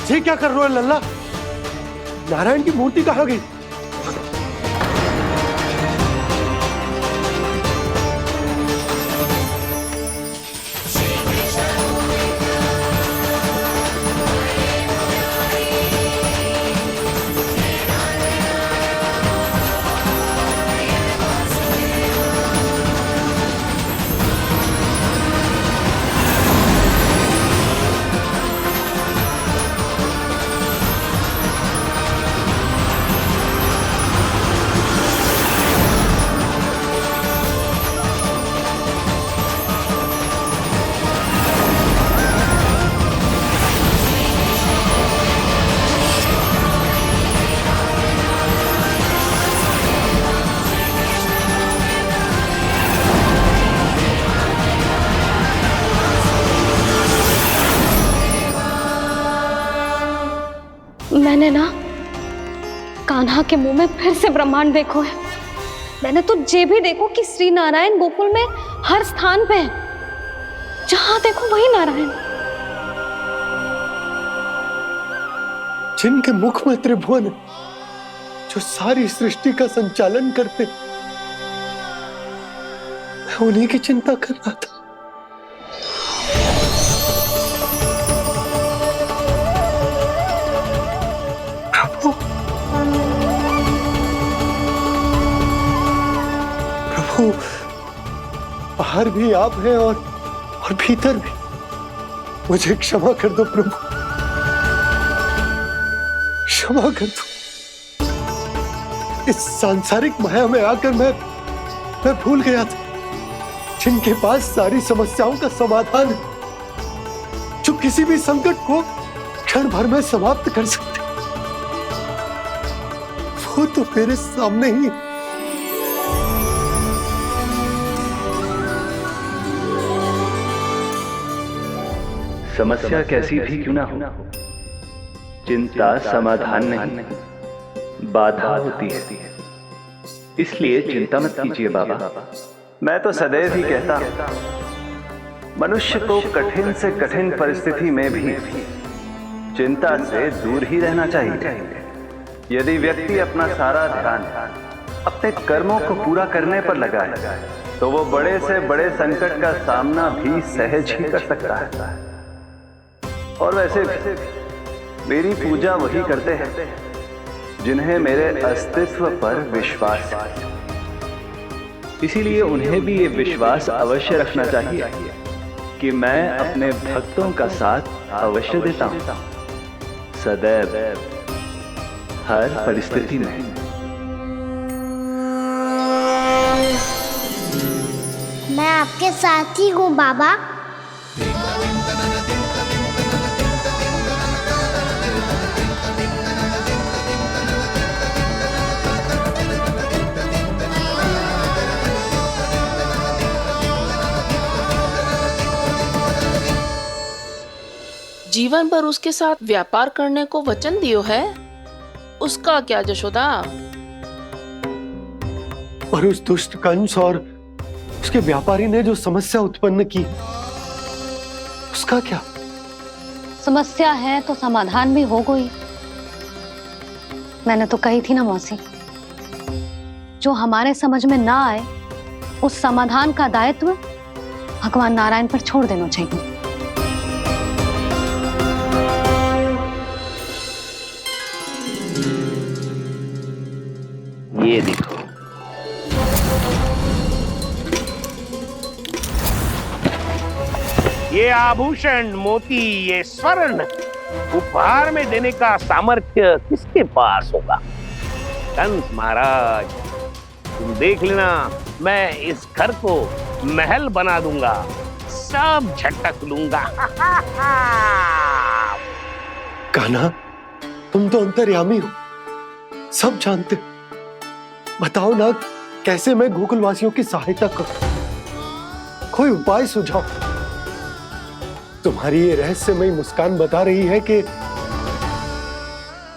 E: ये क्या कर रहे हो लल्ला? नारायण की मूर्ति कहाँ गई?
H: मैंने ना कान्हा के मुंह में फिर से ब्रह्मांड देखो है। मैंने तो ये भी देखो कि श्री नारायण गोकुल में हर स्थान पे है, जहां देखो वही नारायण।
E: जिनके मुख में त्रिभुवन है, जो सारी सृष्टि का संचालन करते, मैं उन्हीं की चिंता कर रहा था। प्रभु बाहर भी आप हैं और भीतर भी। मुझे क्षमा कर दो प्रभु, क्षमा कर दो। इस सांसारिक माया में आकर मैं भूल गया था जिनके पास सारी समस्याओं का समाधान है, जो किसी भी संकट को क्षण भर में समाप्त कर सकते, वो तो मेरे सामने ही है।
J: समस्या कैसी भी क्यों ना हो, चिंता समाधान नहीं, बाधा होती है। इसलिए चिंता मत कीजिए बाबा। मैं तो सदैव ही कहता हूं, मनुष्य को कठिन से कठिन परिस्थिति में भी चिंता से दूर ही रहना चाहिए। यदि व्यक्ति अपना सारा ध्यान अपने कर्मों को पूरा करने पर लगाए, तो वो बड़े से बड़े संकट का सामना भी सहज ही कर सकता है। और वैसे भी मेरी पूजा वही करते हैं जिन्हें मेरे अस्तित्व पर विश्वास है। इसीलिए उन्हें भी ये विश्वास अवश्य रखना चाहिए कि मैं अपने भक्तों का साथ अवश्य देता हूं, सदैव, हर परिस्थिति में।
G: मैं आपके साथ ही हूँ बाबा।
M: जीवन भर उसके साथ व्यापार करने को वचन दियो है, उसका क्या जशोदा?
E: और उस दुष्ट कंस और उसके व्यापारी ने जो समस्या उत्पन्न की, उसका क्या?
H: समस्या है तो समाधान भी हो गई। मैंने तो कही थी ना मौसी, जो हमारे समझ में ना आए उस समाधान का दायित्व भगवान नारायण पर छोड़ देना चाहिए।
J: ये देखो,
N: ये आभूषण, मोती, ये स्वर्ण उपहार में देने का सामर्थ्य किसके पास होगा? कंस महाराज, तुम देख लेना, मैं इस घर को महल बना दूंगा, सब झटक लूंगा।
E: कान्हा, तुम तो अंतर्यामी हो, सब जानते हो। बताओ ना, कैसे मैं गोकुलवासियों की सहायता करूं? कोई उपाय सुझाओ। तुम्हारी ये रहस्यमयी मुस्कान बता रही है कि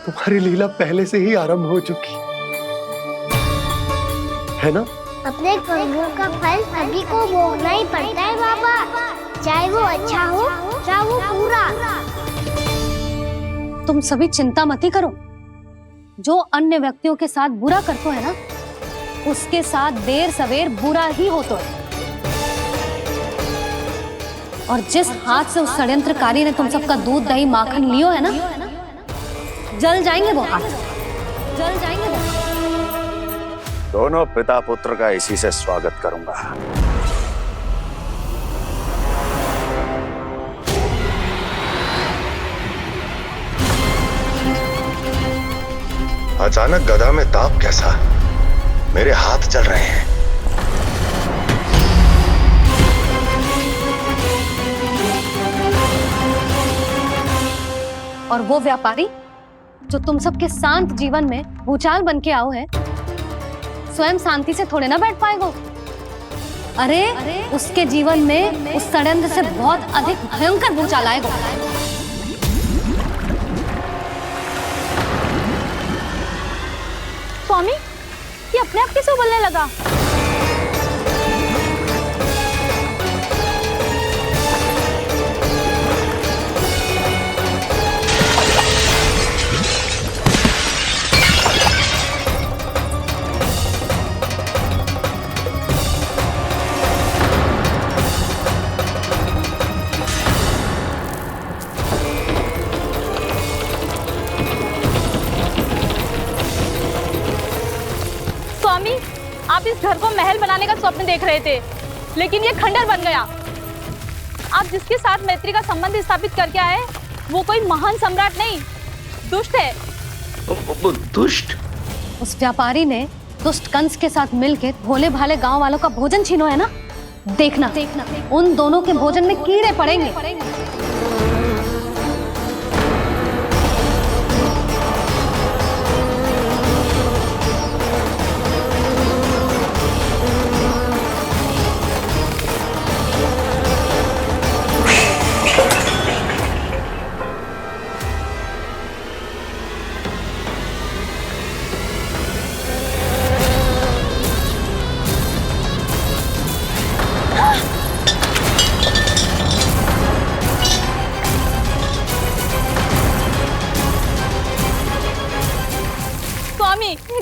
E: तुम्हारी लीला पहले से ही आरंभ हो चुकी है ना?
G: अपने कर्मों का फल सभी को भोगना ही पड़ता है बाबा, चाहे वो अच्छा हो चाहे वो बुरा।
H: तुम सभी चिंता मत ही करो। जो अन्य व्यक्तियों के साथ बुरा करते है ना, उसके साथ देर सवेर बुरा ही होता है। और जिस हाथ से उस षड्यंत्रकारी ने तुम सबका दूध दही माखन लियो है ना, जल जाएंगे वो हाथ, जल जाएंगे वो।
A: दोनों पिता पुत्र का इसी से स्वागत करूंगा।
F: अचानक गदा में ताप कैसा? मेरे हाथ जल रहे हैं।
H: और वो व्यापारी जो तुम सबके शांत जीवन में भूचाल बन के आओ है, स्वयं शांति से थोड़े ना बैठ पाएगा। अरे उसके जीवन में उस षड्यंत्र से बहुत अधिक भयंकर भूचाल आएगा।
I: स्वामी, ये अपने आप कैसे उबलने लगा? आप इस घर को महल बनाने का स्वप्न देख रहे थे, लेकिन ये खंडर बन गया। आप जिसके साथ मैत्री का संबंध स्थापित करके आए, वो कोई महान सम्राट नहीं, दुष्ट है।
N: दुष्ट?
H: उस व्यापारी ने दुष्ट कंस के साथ मिलकर भोले भाले गांव वालों का भोजन छीनो है ना। देखना उन दोनों के भोजन में कीड़े पड़ेंगे।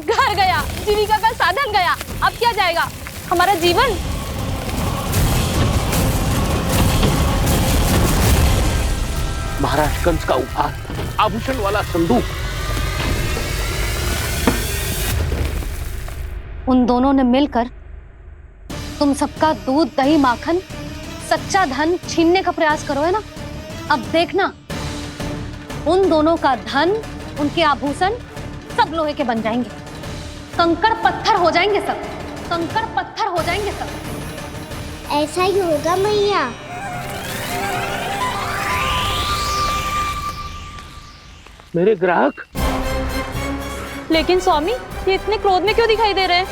I: घर गया, जीविका का साधन गया, अब क्या जाएगा हमारा जीवन?
N: महाराज कंस का उपहार, आभूषण वाला संदूक।
H: उन दोनों ने मिलकर तुम सबका दूध दही माखन सच्चा धन छीनने का प्रयास करो है ना। अब देखना उन दोनों का धन, उनके आभूषण सब लोहे के बन जाएंगे, कंकड़ पत्थर हो जाएंगे सब, कंकड़ पत्थर हो जाएंगे सब।
G: ऐसा ही होगा मैया।
N: मेरे ग्राहक?
I: लेकिन स्वामी, ये इतने क्रोध में क्यों दिखाई दे रहे हैं?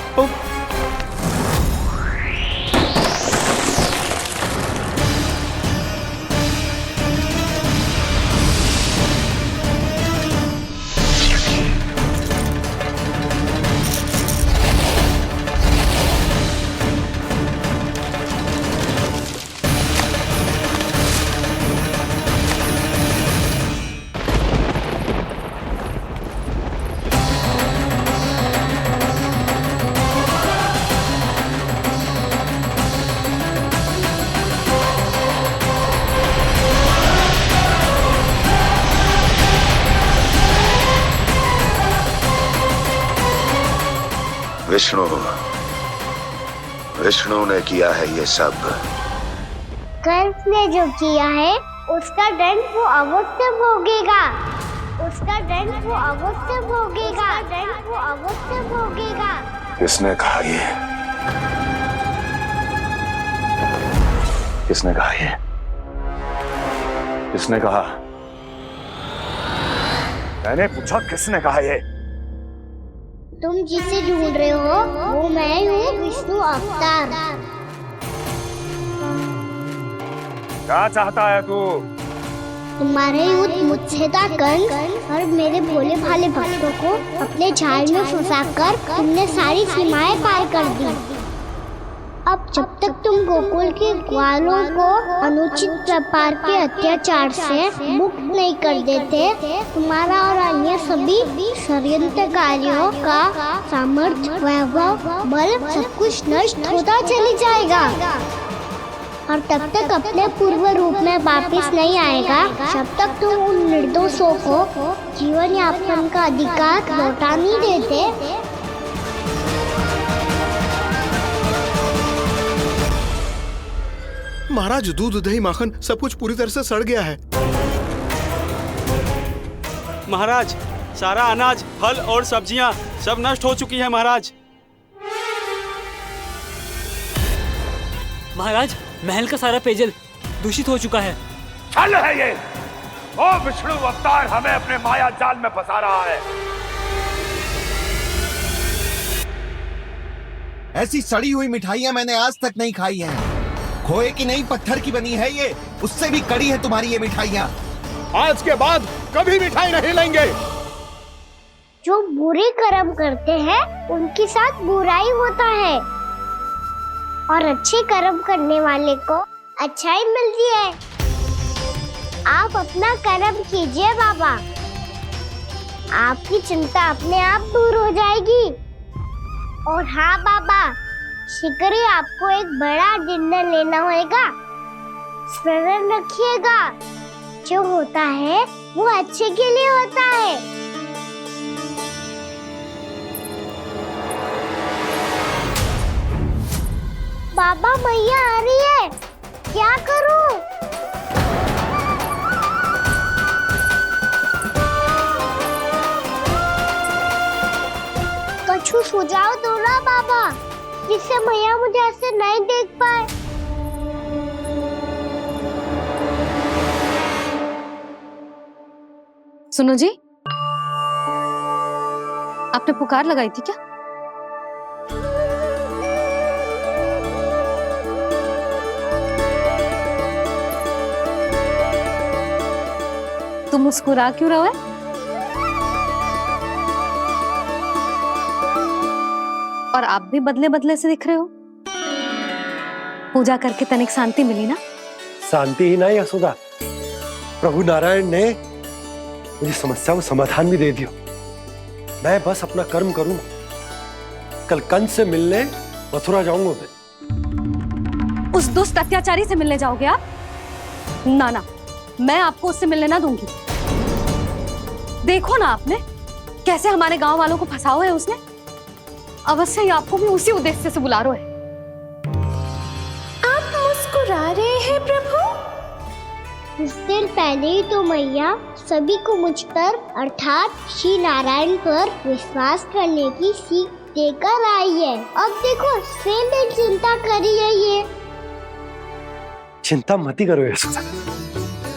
F: विष्णु ने किया है ये सब।
G: कंस ने जो किया है उसका दंड वो अवश्य भोगेगा, उसका दंड दंड वो अवश्य भोगेगा, दंड वो अवश्य भोगेगा।
A: किसने कहा ये? किसने कहा ये? किसने कहा? मैंने पूछा किसने कहा ये?
G: तुम जिसे ढूंढ रहे हो वो मैं हूँ, विष्णु अवतार।
A: क्या चाहता है तू?
G: तुम्हारे युद्ध मुच्छेदा कंस और मेरे भोले भाले भक्तों को अपने जाल में फंसाकर तुमने सारी सीमाएं पार कर दी। अब जब तक तुम गोकुल के ग्वालों को अनुचित प्रकार के अत्याचार से मुक्त नहीं कर देते, तुम्हारा और अन्य सभी षड्यंत्रकारियों का सामर्थ्य, वैभव, बल सब कुछ नष्ट होता चली जाएगा और तब तक अपने पूर्व रूप में वापस नहीं आएगा जब तक तुम उन निर्दोषों को जीवन यापन का अधिकार लौटा नहीं देते।
C: महाराज, दूध, दही, माखन सब कुछ पूरी तरह से सड़ गया है।
B: महाराज, सारा अनाज, फल और सब्जियां सब नष्ट हो चुकी है महाराज।
S: महाराज, महल का सारा पेयजल दूषित हो चुका है।
A: छल है ये। ओ विष्णु अवतार हमें अपने माया जाल में फंसा रहा है।
T: ऐसी सड़ी हुई मिठाइयां मैंने आज तक नहीं खाई हैं। खोए की नहीं, पत्थर की बनी है ये, उससे भी कड़ी है तुम्हारी ये मिठाइयां।
C: आज के बाद कभी मिठाई नहीं लेंगे।
G: जो बुरे कर्म करते हैं उनके साथ बुराई होता है और अच्छे कर्म करने वाले को अच्छाई मिलती है। आप अपना कर्म कीजिए बाबा, आपकी चिंता अपने आप दूर हो जाएगी। और हाँ बाबा, शीघ्र ही आपको एक बड़ा निर्णय लेना होगा। स्मरण रखिएगा, जो होता है वो अच्छे के लिए होता है। बाबा, मैया आ रही है, क्या करूं? कछु सुझाव दो ना बाबा, जिससे मैया मुझे ऐसे नहीं देख पाए।
H: सुनो जी, आपने पुकार लगाई थी क्या? तुम मुस्कुरा क्यों रहे हो? और आप भी बदले बदले से दिख रहे हो। पूजा करके तनिक शांति मिली ना?
E: शांति ही नहीं यशोदा, प्रभु नारायण ने मुझे समस्या को समाधान भी दे दिया। मैं बस अपना कर्म करूंगा। कल कंस से मिलने मथुरा जाऊंगा मैं।
H: उस दुष्ट अत्याचारी से मिलने जाओगे आप? ना ना, मैं आपको उससे मिलने ना दूंगी। देखो ना आपने कैसे हमारे गांव वालों को फंसाओ है उसने। अवश्य ही आपको भी उसी उद्देश्य से बुला रहा है।
P: आप मुस्कुरा रहे हैं प्रभु?
G: कुछ देर पहले ही तो मैया सभी को मुझ पर अर्थात श्री नारायण पर विश्वास करने की सीख देकर आई है। अब देखो स्वयं चिंता करी है ये।
E: चिंता मत ही करो यशोदा,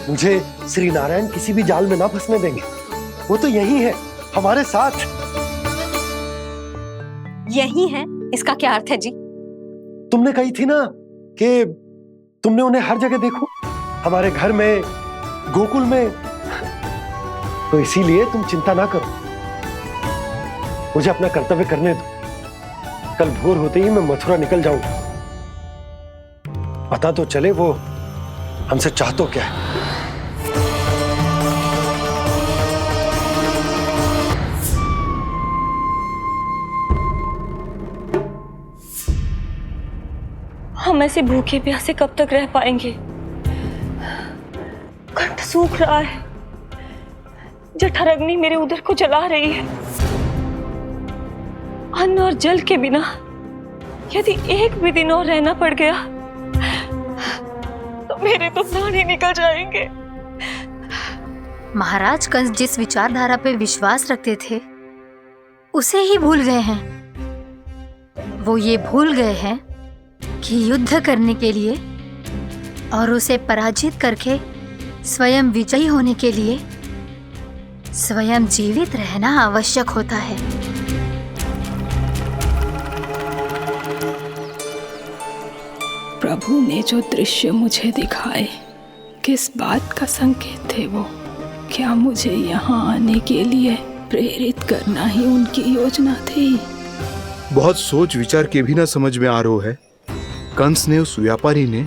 E: मुझे श्री नारायण किसी भी जाल में ना फंसने देंगे। वो तो यही है हमारे साथ।
H: यही है, इसका क्या अर्थ है जी?
E: तुमने कही थी ना कि तुमने उन्हें हर जगह देखो, हमारे घर में, गोकुल में, तो इसीलिए तुम चिंता ना करो। मुझे अपना कर्तव्य करने दो। कल भोर होते ही मैं मथुरा निकल जाऊंगा। पता तो चले वो हमसे चाहतो क्या है।
O: हम ऐसे भूखे प्यासे कब तक रह पाएंगे? कंठ सूख रहा है, जठराग्नि मेरे उदर को जला रही है। अन्न और जल के बिना यदि एक भी दिन और रहना पड़ गया तो मेरे तो प्राण ही निकल जाएंगे।
U: महाराज कंस जिस विचारधारा पे विश्वास रखते थे उसे ही भूल गए हैं। वो ये भूल गए हैं कि युद्ध करने के लिए और उसे पराजित करके स्वयं विजयी होने के लिए स्वयं जीवित रहना आवश्यक होता है।
M: प्रभु ने जो दृश्य मुझे दिखाए, किस बात का संकेत थे वो? क्या मुझे यहाँ आने के लिए प्रेरित करना ही उनकी योजना थी?
C: बहुत सोच विचार के भी ना समझ में आ रहा है। कंस ने, उस व्यापारी ने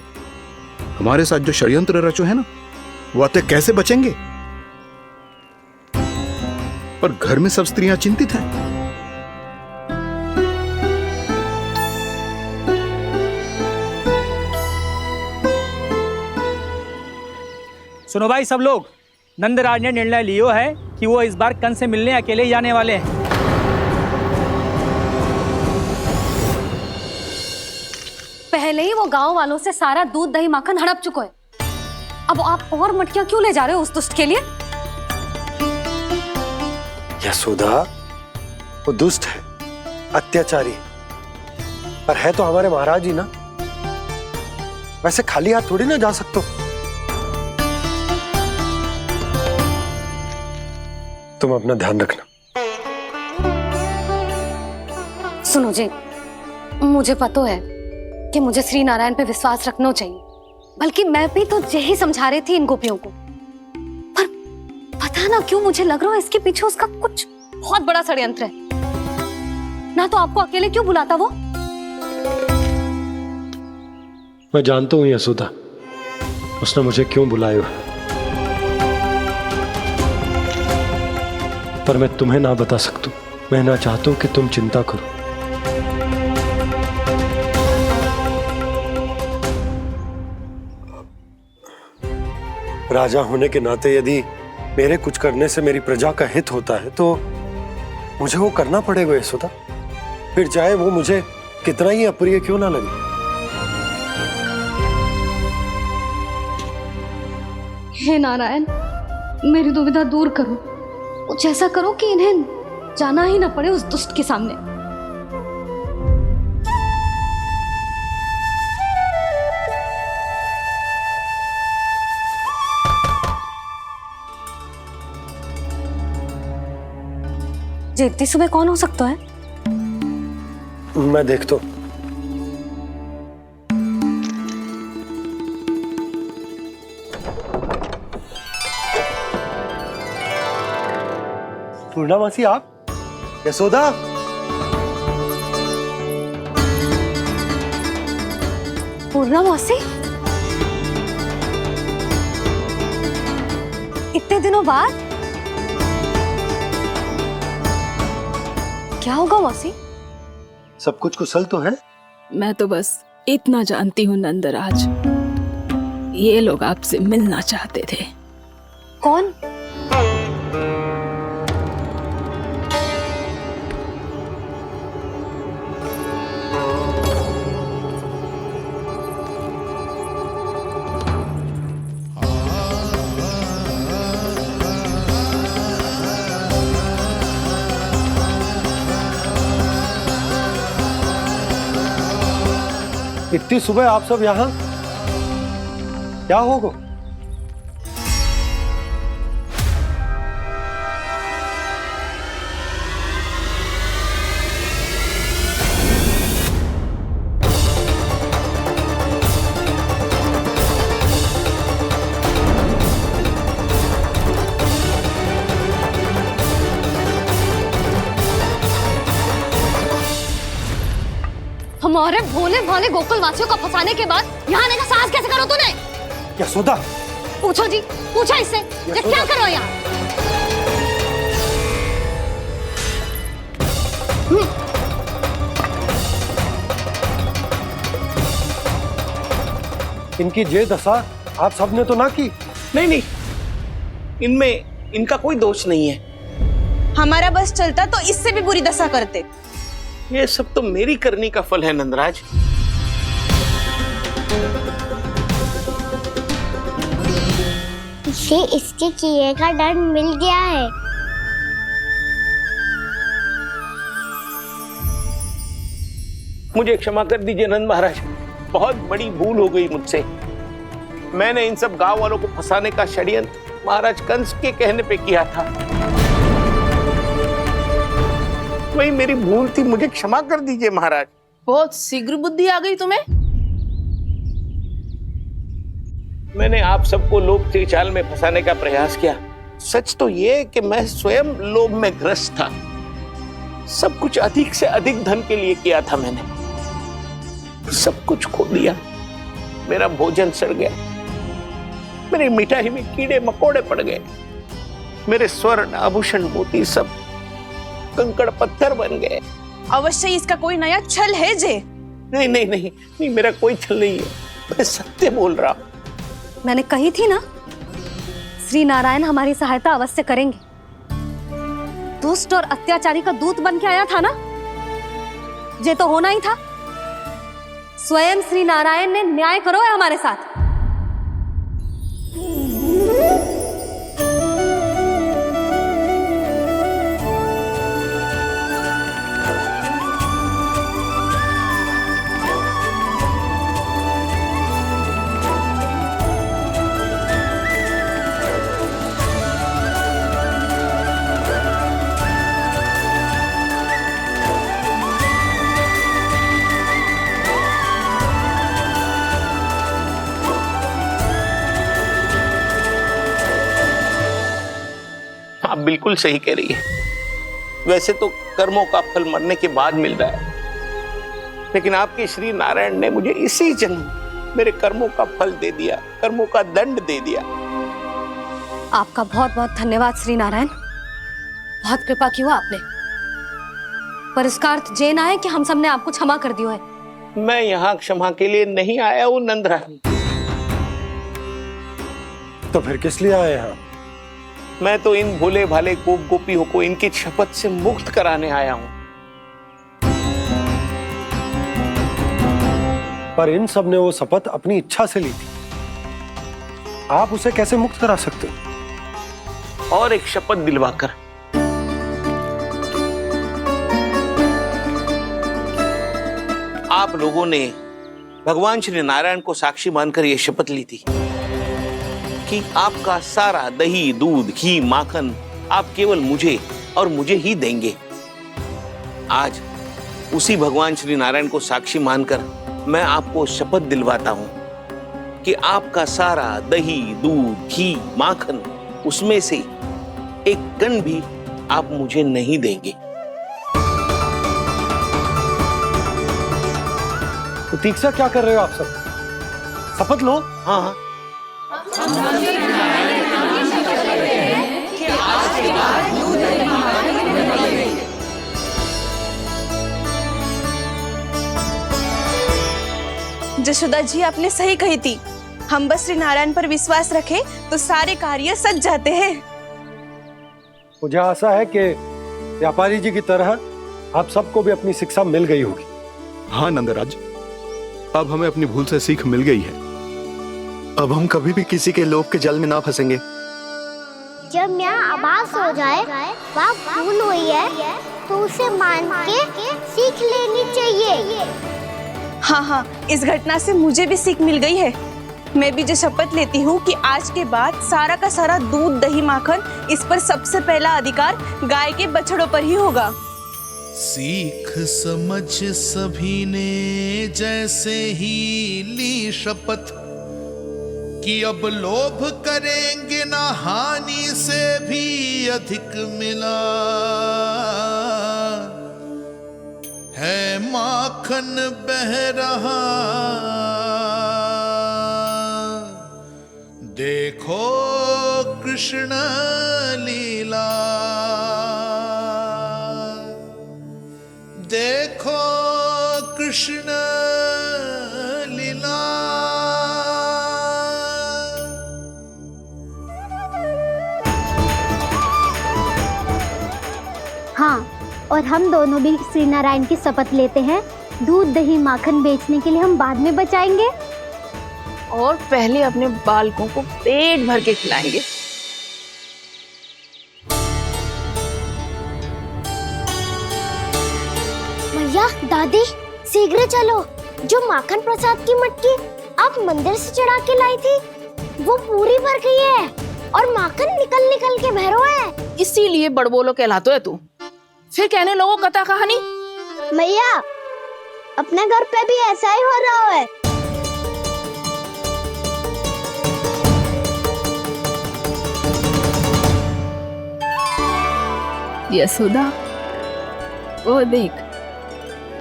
C: हमारे साथ जो षड्यंत्र रचो है ना, वो आते कैसे बचेंगे? पर घर में सब स्त्रियां चिंतित हैं।
S: सुनो भाई सब लोग, नंदराज ने निर्णय लियो है कि वो इस बार कंस से मिलने अकेले ही आने वाले हैं।
H: पहले ही वो गांव वालों से सारा दूध दही माखन हड़प चुके हैं। अब आप और मटकियां क्यों ले जा रहे हो उस दुष्ट के लिए?
E: यशोदा, वो दुष्ट है, अत्याचारी, पर है तो हमारे महाराज ही ना। वैसे खाली हाथ थोड़ी ना जा सकते। तुम अपना ध्यान रखना।
H: सुनो जी, मुझे पता है कि मुझे श्री नारायण पे विश्वास रखना चाहिए, बल्कि मैं भी तो यही समझा रही थी इन गोपियों को। पर पता ना क्यों मुझे लग रहा है इसके पीछे उसका कुछ बहुत बड़ा षड्यंत्र है। ना तो आपको अकेले क्यों बुलाता वो?
E: मैं जानता हूं यशोदा, उसने मुझे क्यों बुलाया, पर मैं तुम्हें ना बता सकता। मैं ना चाहता हूं कि तुम चिंता करो। राजा होने के नाते यदि मेरे कुछ करने से मेरी प्रजा का हित होता है तो मुझे वो करना पड़ेगा यशोदा, फिर चाहे वो मुझे कितना ही अप्रिय क्यों ना लगे।
H: हे नारायण, मेरी दुविधा दूर करो। कुछ ऐसा करो कि इन्हें जाना ही ना पड़े उस दुष्ट के सामने। जी इतनी सुबह कौन हो सकता है?
E: मैं देखता हूं। पूर्णामासी, आप? यशोदा,
H: पूर्णामासी, इतने दिनों बाद? क्या होगा मौसी?
E: सब कुछ कुशल तो है?
M: मैं तो बस इतना जानती हूँ नंदराज, ये लोग आपसे मिलना चाहते थे।
H: कौन?
E: इतनी सुबह आप सब यहाँ? क्या होगा?
H: हमारे भोले भाले गोकुल वासियों को फंसाने के बाद यहाँ आने का साहस कैसे करो तूने?
E: यशोदा,
H: पूछो जी, पूछो इससे, ये क्या करो यहाँ?
E: इनकी ये दशा आप सबने तो ना की।
V: नहीं, इनमें इनका कोई दोष नहीं है।
I: हमारा बस चलता तो इससे भी बुरी दशा करते।
V: ये सब तो मेरी करनी का फल है नंदराज।
G: इसे इसके किए का दंड मिल गया है।
N: मुझे क्षमा कर दीजिए नंद महाराज, बहुत बड़ी भूल हो गई मुझसे। मैंने इन सब गांव वालों को फंसाने का षड्यंत्र महाराज कंस के कहने पे किया था। वही मेरी भूल थी, मुझे क्षमा कर दीजिए महाराज।
D: बहुत शीघ्र बुद्धि आ गई तुम्हें।
N: मैंने आप सबको लोभ के जाल में फंसाने का प्रयास किया। सच तो ये कि मैं स्वयं लोभ में ग्रस्त था। सब कुछ अधिक से अधिक धन के लिए किया था मैंने। सब कुछ खो दिया। मेरा भोजन सड़ गया, मेरी मिठाई में कीड़े मकोड़े पड़ गए, मेरे स्वर्ण आभूषण मोती सब कंकड़ पत्थर बन गए।
I: अवश्य इसका कोई नया छल है जे।
N: नहीं नहीं नहीं नहीं, मेरा कोई छल नहीं है, मैं सत्य बोल रहा हूं।
H: मैंने कही थी ना, श्री नारायण हमारी सहायता अवश्य करेंगे। दुष्ट और अत्याचारी का दूत बन के आया था ना, ये तो होना ही था। स्वयं श्री नारायण ने न्याय करो है हमारे साथ।
N: आप बिल्कुल सही कह रही है। वैसे तो कर्मों का फल मरने के बाद मिल रहा है, लेकिन आपके श्री नारायण ने मुझे इसी जन्म मेरे कर्मों का फल दे दिया, कर्मों का दंड दे दिया।
H: आपका बहुत बहुत धन्यवाद श्री नारायण, बहुत कृपा की हो आपने। पर इसका अर्थ ये ना है कि हम सब ने आपको क्षमा कर दिया है।
N: मैं यहाँ क्षमा के लिए नहीं आया हूँ नंदरानी।
E: तो फिर किस लिए आए यहाँ?
N: मैं तो इन भोले भाले गोप गोपियों को इनकी शपथ से मुक्त कराने आया हूं।
E: पर इन सब ने वो शपथ अपनी इच्छा से ली थी, आप उसे कैसे मुक्त करा सकते हो?
N: और एक शपथ दिलवाकर। आप लोगों ने भगवान श्री नारायण को साक्षी मानकर यह शपथ ली थी कि आपका सारा दही, दूध, घी, माखन आप केवल मुझे और मुझे ही देंगे। आज उसी भगवान श्री नारायण को साक्षी मानकर मैं आपको शपथ दिलवाता हूं कि आपका सारा दही, दूध, घी, माखन उसमें से एक कण भी आप मुझे नहीं देंगे।
E: तो तीक्षा क्या कर रहे हो आप सब? शपथ लो।
N: हाँ हाँ,
I: जशोदा जी आपने सही कही थी। हम बस श्री नारायण पर विश्वास रखें तो सारे कार्य सज जाते हैं।
E: मुझे आशा है कि व्यापारी जी की तरह आप सबको भी अपनी शिक्षा मिल गई होगी।
C: हाँ नंदराज, अब हमें अपनी भूल से सीख मिल गई है।
B: अब हम कभी भी किसी के लोभ के जल में ना फंसेंगे।
G: जब मैं आभास हो जाए वह भूल हुई है तो उसे मान के सीख लेनी चाहिए।
I: हाँ हाँ, इस घटना से मुझे भी सीख मिल गई है। मैं भी जो शपथ लेती हूँ कि आज के बाद सारा का सारा दूध, दही, माखन इस पर सबसे पहला अधिकार गाय के बछड़ों पर ही होगा।
T: सीख समझ सभी ने जैसे ही ली शपथ कि अब लोभ करेंगे ना हानि से भी अधिक मिला है, माखन बह रहा देखो कृष्ण लीला, देखो कृष्ण लीला।
G: हाँ, और हम दोनों भी श्री नारायण की शपथ लेते हैं, दूध, दही, माखन बेचने के लिए हम बाद में बचाएंगे।
D: और पहले अपने बालकों को पेट भर के खिलाएंगे।
G: मैया, दादी, शीघ्र चलो। जो माखन प्रसाद की मटकी आप मंदिर से चढ़ा के लाई थी, वो पूरी भर गई है और माखन निकल निकल के भरो है।
D: इसीलिए बड़बोलो कहलाते है तू। फिर कहने लोगों कथा कहानी।
G: मैया, अपने घर पे भी ऐसा ही हो रहा है।
M: यशोदा, वो देख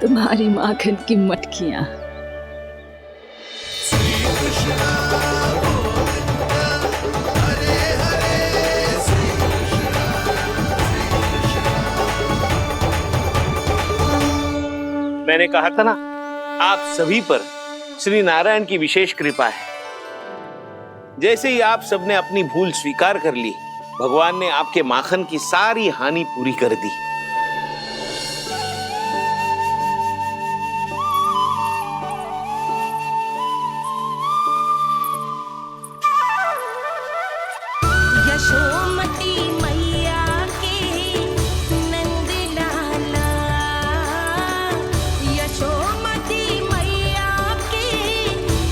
M: तुम्हारी माखन की मटकियां।
N: मैंने कहा था ना, आप सभी पर श्री नारायण की विशेष कृपा है। जैसे ही आप सबने अपनी भूल स्वीकार कर ली, भगवान ने आपके माखन की सारी हानि पूरी कर दी।
P: यशोमती मैया के नंद लाला, यशोमती मैया के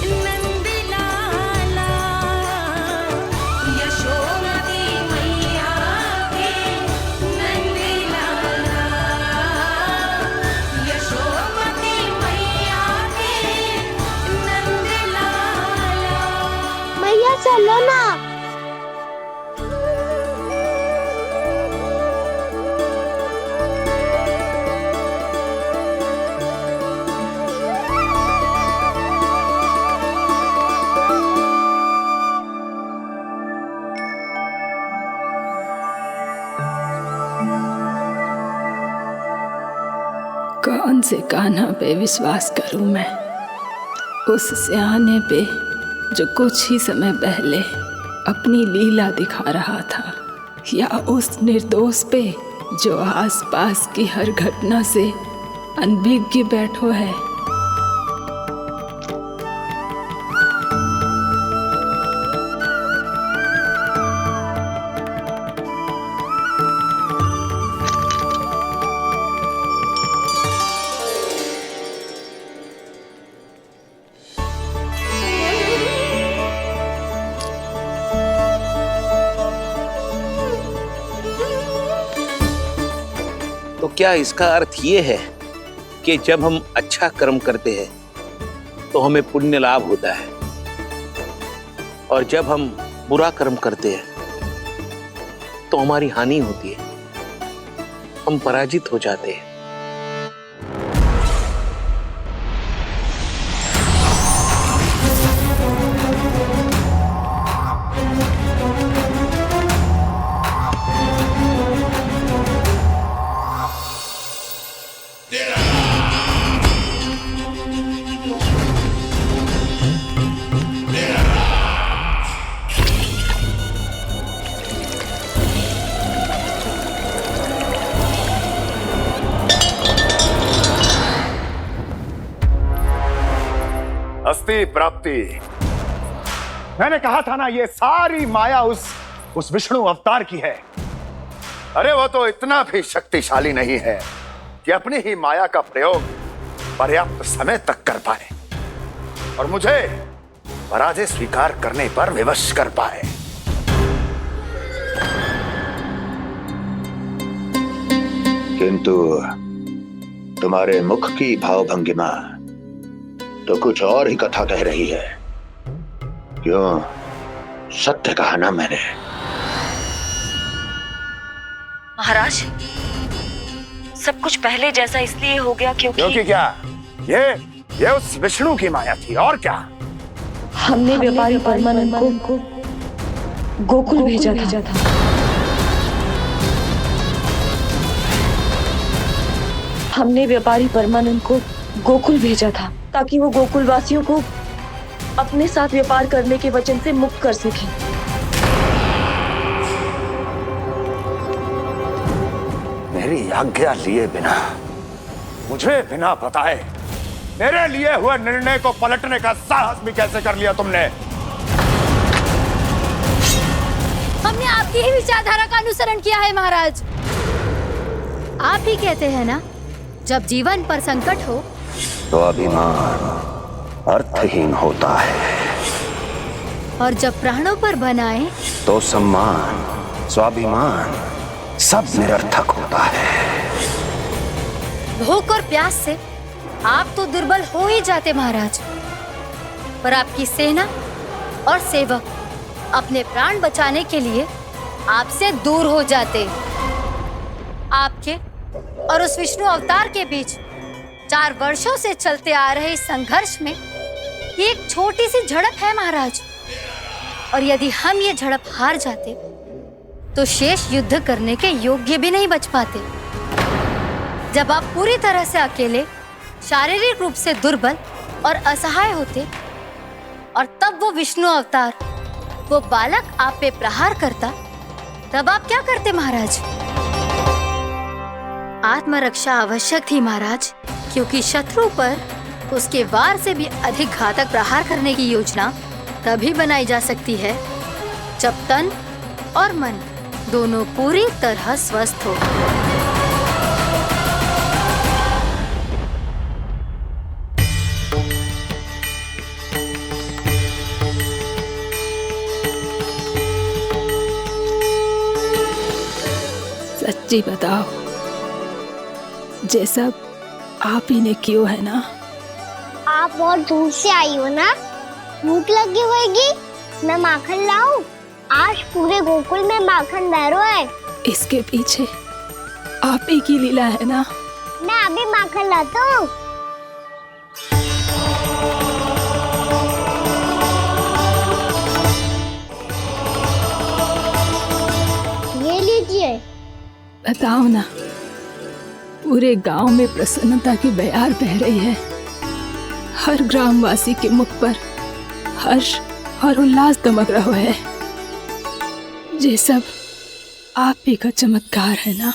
P: नंद लाला, यशोमती मैया के नंद लाला, यशोमती मैया के नंद लाला।
G: मैया चलो ना।
M: कौन से कान्हा पे विश्वास करूं मैं? उस सियाने पे जो कुछ ही समय पहले अपनी लीला दिखा रहा था, या उस निर्दोष पे जो आसपास की हर घटना से अनभिज्ञ बैठो है?
N: तो क्या इसका अर्थ ये है कि जब हम अच्छा कर्म करते हैं तो हमें पुण्य लाभ होता है, और जब हम बुरा कर्म करते हैं तो हमारी हानि होती है, हम पराजित हो जाते हैं?
A: अस्ति प्राप्ति। मैंने कहा था ना, ये सारी माया उस विष्णु अवतार की है। अरे वो तो इतना भी शक्तिशाली नहीं है कि अपनी ही माया का प्रयोग पर्याप्त समय तक कर पाए और मुझे पराजय स्वीकार करने पर विवश कर पाए।
K: किंतु तुम्हारे मुख की भावभंगिमा तो कुछ और ही कथा कह रही है। क्यों? सत्य कहा ना मैंने।
O: महाराज, सब कुछ पहले जैसा इसलिए हो गया क्योंकि
A: क्या? ये उस विष्णु की माया थी, और क्या?
O: हमने व्यापारी परमानंद को गोकुल भेजा था। हमने व्यापारी परमानंद को गोकुल भेजा था ताकि वो गोकुल वासियों को अपने साथ व्यापार करने के वचन से मुक्त कर सके।
A: मेरी आज्ञा लिए बिना, मुझे बिना बताए मेरे लिए हुए निर्णय को पलटने का साहस भी कैसे कर लिया तुमने?
U: हमने आपकी ही विचारधारा का अनुसरण किया है महाराज। आप ही कहते हैं ना, जब जीवन पर संकट हो
K: तो अभिमान अर्थहीन होता है,
U: और जब प्राणों पर बनाए
K: तो सम्मान स्वाभिमान सब निरर्थक होता है।
U: भूख और प्यास से आप तो दुर्बल हो ही जाते महाराज, पर आपकी सेना और सेवक अपने प्राण बचाने के लिए आपसे दूर हो जाते। आपके और उस विष्णु अवतार के बीच 4 वर्षों से चलते आ रहे इस संघर्ष में ये एक छोटी सी झड़प है महाराज, और यदि हम ये झड़प हार जाते तो शेष युद्ध करने के योग्य भी नहीं बच पाते। जब आप पूरी तरह से अकेले, शारीरिक रूप से दुर्बल और असहाय होते, और तब वो विष्णु अवतार, वो बालक आप पे प्रहार करता, तब आप क्या करते महाराज? आत्मरक्षा आवश्यक थी महाराज, क्योंकि शत्रु पर उसके वार से भी अधिक घातक प्रहार करने की योजना तभी बनाई जा सकती है जब तन और मन दोनों पूरी तरह स्वस्थ हो।
M: सच्ची बताओ, ये सब आप ही ने क्यों है ना?
G: आप बहुत दूर से आई हो ना, भूख लगी होगी। मैं माखन लाऊं? आज पूरे गोकुल में माखन बह रहा है।
M: इसके पीछे आप ही की लीला है ना?
G: मैं अभी माखन लाता हूँ। ये लीजिए।
M: बताओ ना, पूरे गांव में प्रसन्नता की बयार बह रही है। हर ग्रामवासी के मुख पर हर्ष और उल्लास दमक रहा है। ये सब आप ही का चमत्कार है ना?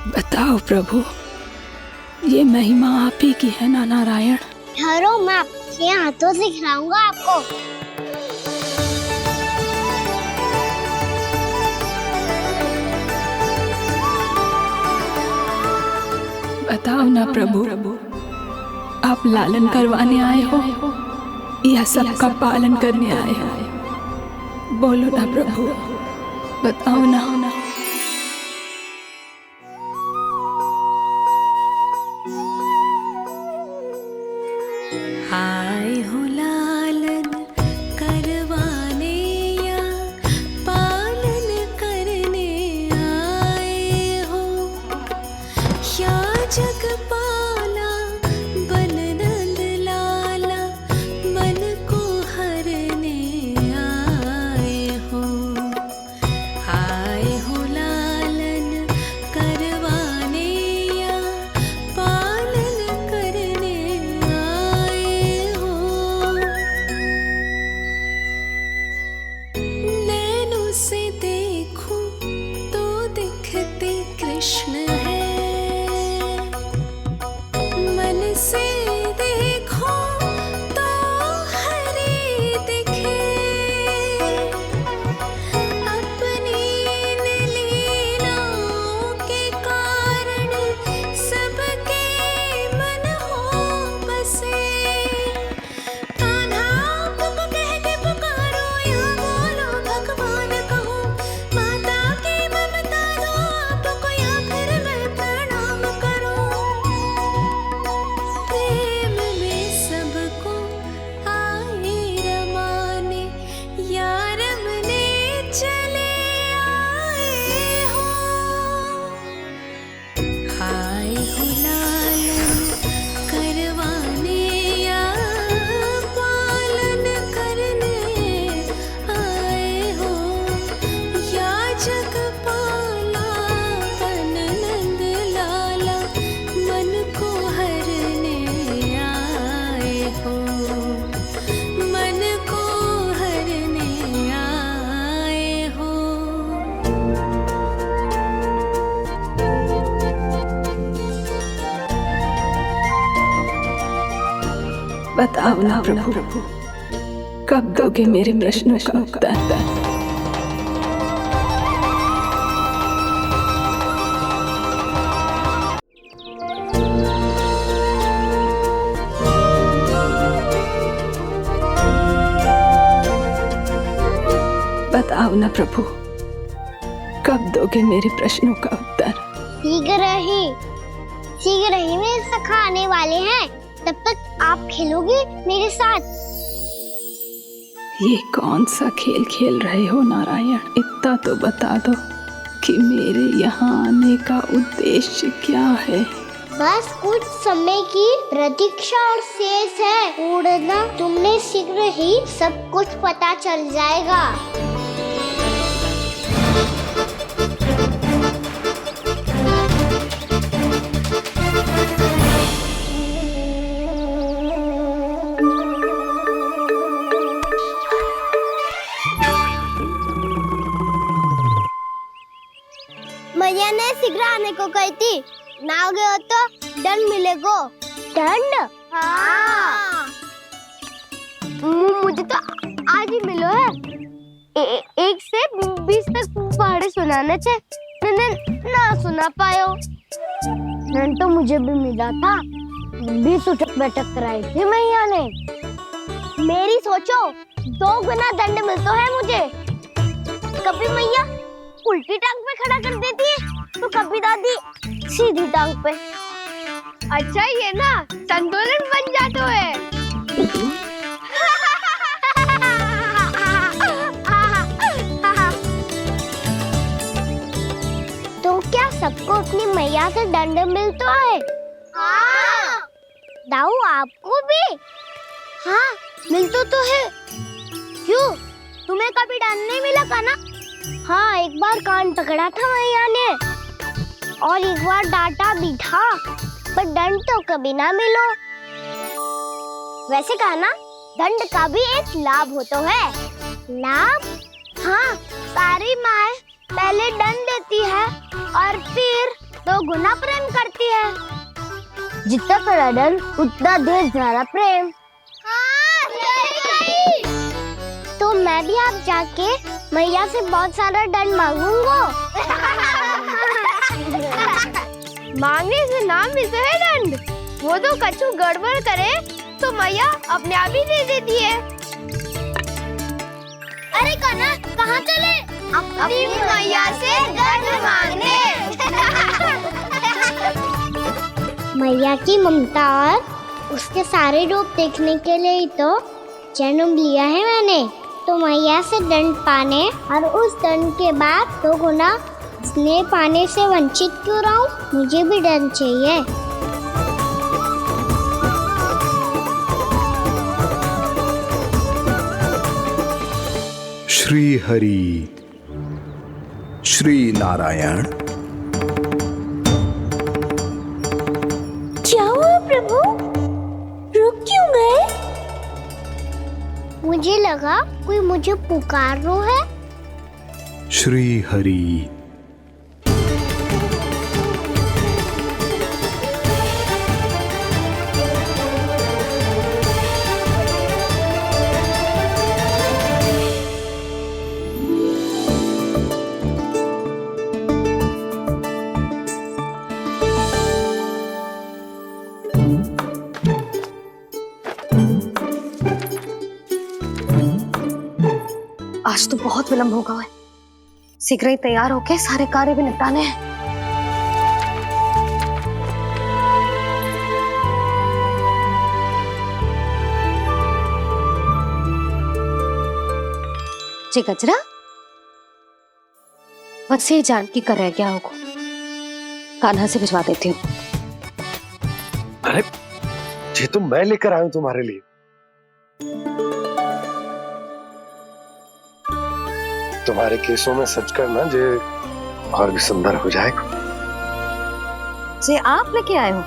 M: बताओ प्रभु, ये महिमा आप ही की है ना नारायण?
G: ठहरो, मैं आपके हाथों से खिलाऊंगा आपको।
M: बताओ ना प्रभु, आप लालन करवाने आए हो या सबका पालन करने आए हो? बोलो ना प्रभु, बताओ ना।
P: आए हो लालन करवाने या पालन करने आए हो, या जगपाला बन नंद लाला मन को हरने आए हो। आए जग पाला तन नंद लाला मन को हरने आए हो, मन को हरने आए हो।
M: बताओ ना प्रभु, कब दोगे मेरे प्रश्नों का उत्तर? बताओ ना प्रभु, कब दोगे मेरे प्रश्नों का उत्तर?
G: शीघ्र ही मेरे सखा आने वाले हैं, तब तक आप खेलोगे मेरे साथ।
M: ये कौन सा खेल खेल रहे हो नारायण? इतना तो बता दो कि मेरे यहाँ आने का उद्देश्य क्या है?
G: बस कुछ समय की प्रतीक्षा और शेष है। उड़ना तुमने शीघ्र ही सब कुछ पता चल जाएगा। मैया ने शीघ्र आने को कही थी, ना आ गए हो तो दंड मिलेगा। दंड? हाँ। मुझे तो आज ही मिलो है। 1 से 20 तक पहाड़े सुनाने थे, ना सुना पायो। दंड तो मुझे भी मिला था, 20 उठक बैठक कराई थी मैया ने। मेरी सोचो 2 गुना दंड मिलता है मुझे। कभी मैया उल्टी टांग पे खड़ा कर देती है तो कभी दादी सीधी टांग पे। अच्छा ये ना संतुलन बन जाता है। तो क्या सबको अपनी मैया से दंड मिलता है? हाँ। दाऊ आपको भी? हाँ मिलता तो है। क्यों, तुम्हें कभी दंड नहीं मिला का ना? हाँ, एक बार कान पकड़ा था मैया ने और एक बार डांटा भी था, पर दंड तो कभी ना मिलो। वैसे कहा ना, दंड का भी एक लाभ होता है। लाभ? हाँ, सारी माँ पहले दंड देती है और फिर 2 गुना प्रेम करती है। जितना बड़ा दंड उतना ढेर सारा प्रेम। हाँ, सही। तो मैं भी आप जाके मैया से बहुत सारा दंड मांगूंगा। मांगने से ना मिलता है दंड, वो तो कछु गड़बड़ करे तो मैया अपने आप ही दे देती है। अरे कान्हा, कहाँ चले? अपनी मैया से दंड मांगने। मैया की ममता और उसके सारे रूप देखने के लिए ही तो जन्म लिया है मैंने। तो मैया से दंड पाने और उस दंड के बाद 2 गुना स्नेह पाने से वंचित क्यों रहूं? मुझे भी दंड चाहिए।
C: श्री हरि, श्री नारायण।
P: क्या हुआ प्रभु, रुक क्यों गए?
G: मुझे लगा कोई मुझे पुकार रहा है।
C: श्री हरि।
H: आज तो बहुत विलंब होगा है, शीघ्र ही तैयार होके सारे कार्य भी निपटाने हैं। जी गजरा, बस ये जानकी कर रह गया होगा, कान्हा से भिजवा देती हूँ।
E: अरे ये तो मैं लेकर आया हूं तुम्हारे लिए।
F: तुम्हारे केसों में सच करना जे और भी सुंदर हो जाएगा।
H: जे आप लेके आए हो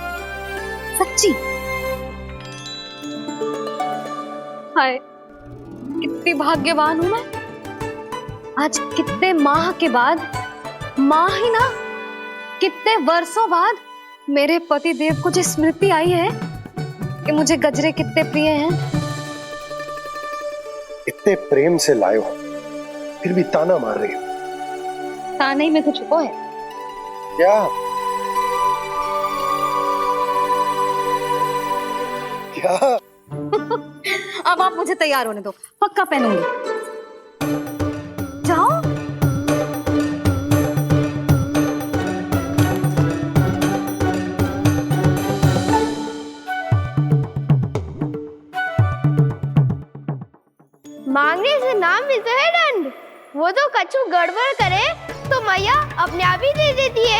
H: सच्ची? हाय, कितनी भाग्यवान हूं मैं। आज कितने माह के बाद, माह ही ना, कितने वर्षों बाद मेरे पति देव को जो स्मृति आई है कि मुझे गजरे कितने प्रिय हैं।
F: इतने प्रेम से लाए हो, फिर भी ताना मार रही हो।
H: ताने में कुछ छुपो है
F: क्या? क्या?
H: अब आप मुझे तैयार होने दो, पक्का पहनूंगी। जाओ।
G: मांगने से नाम मिलता है दंड। वो तो कछु गड़बड़ करे तो मैया अपने आप ही दे देती है।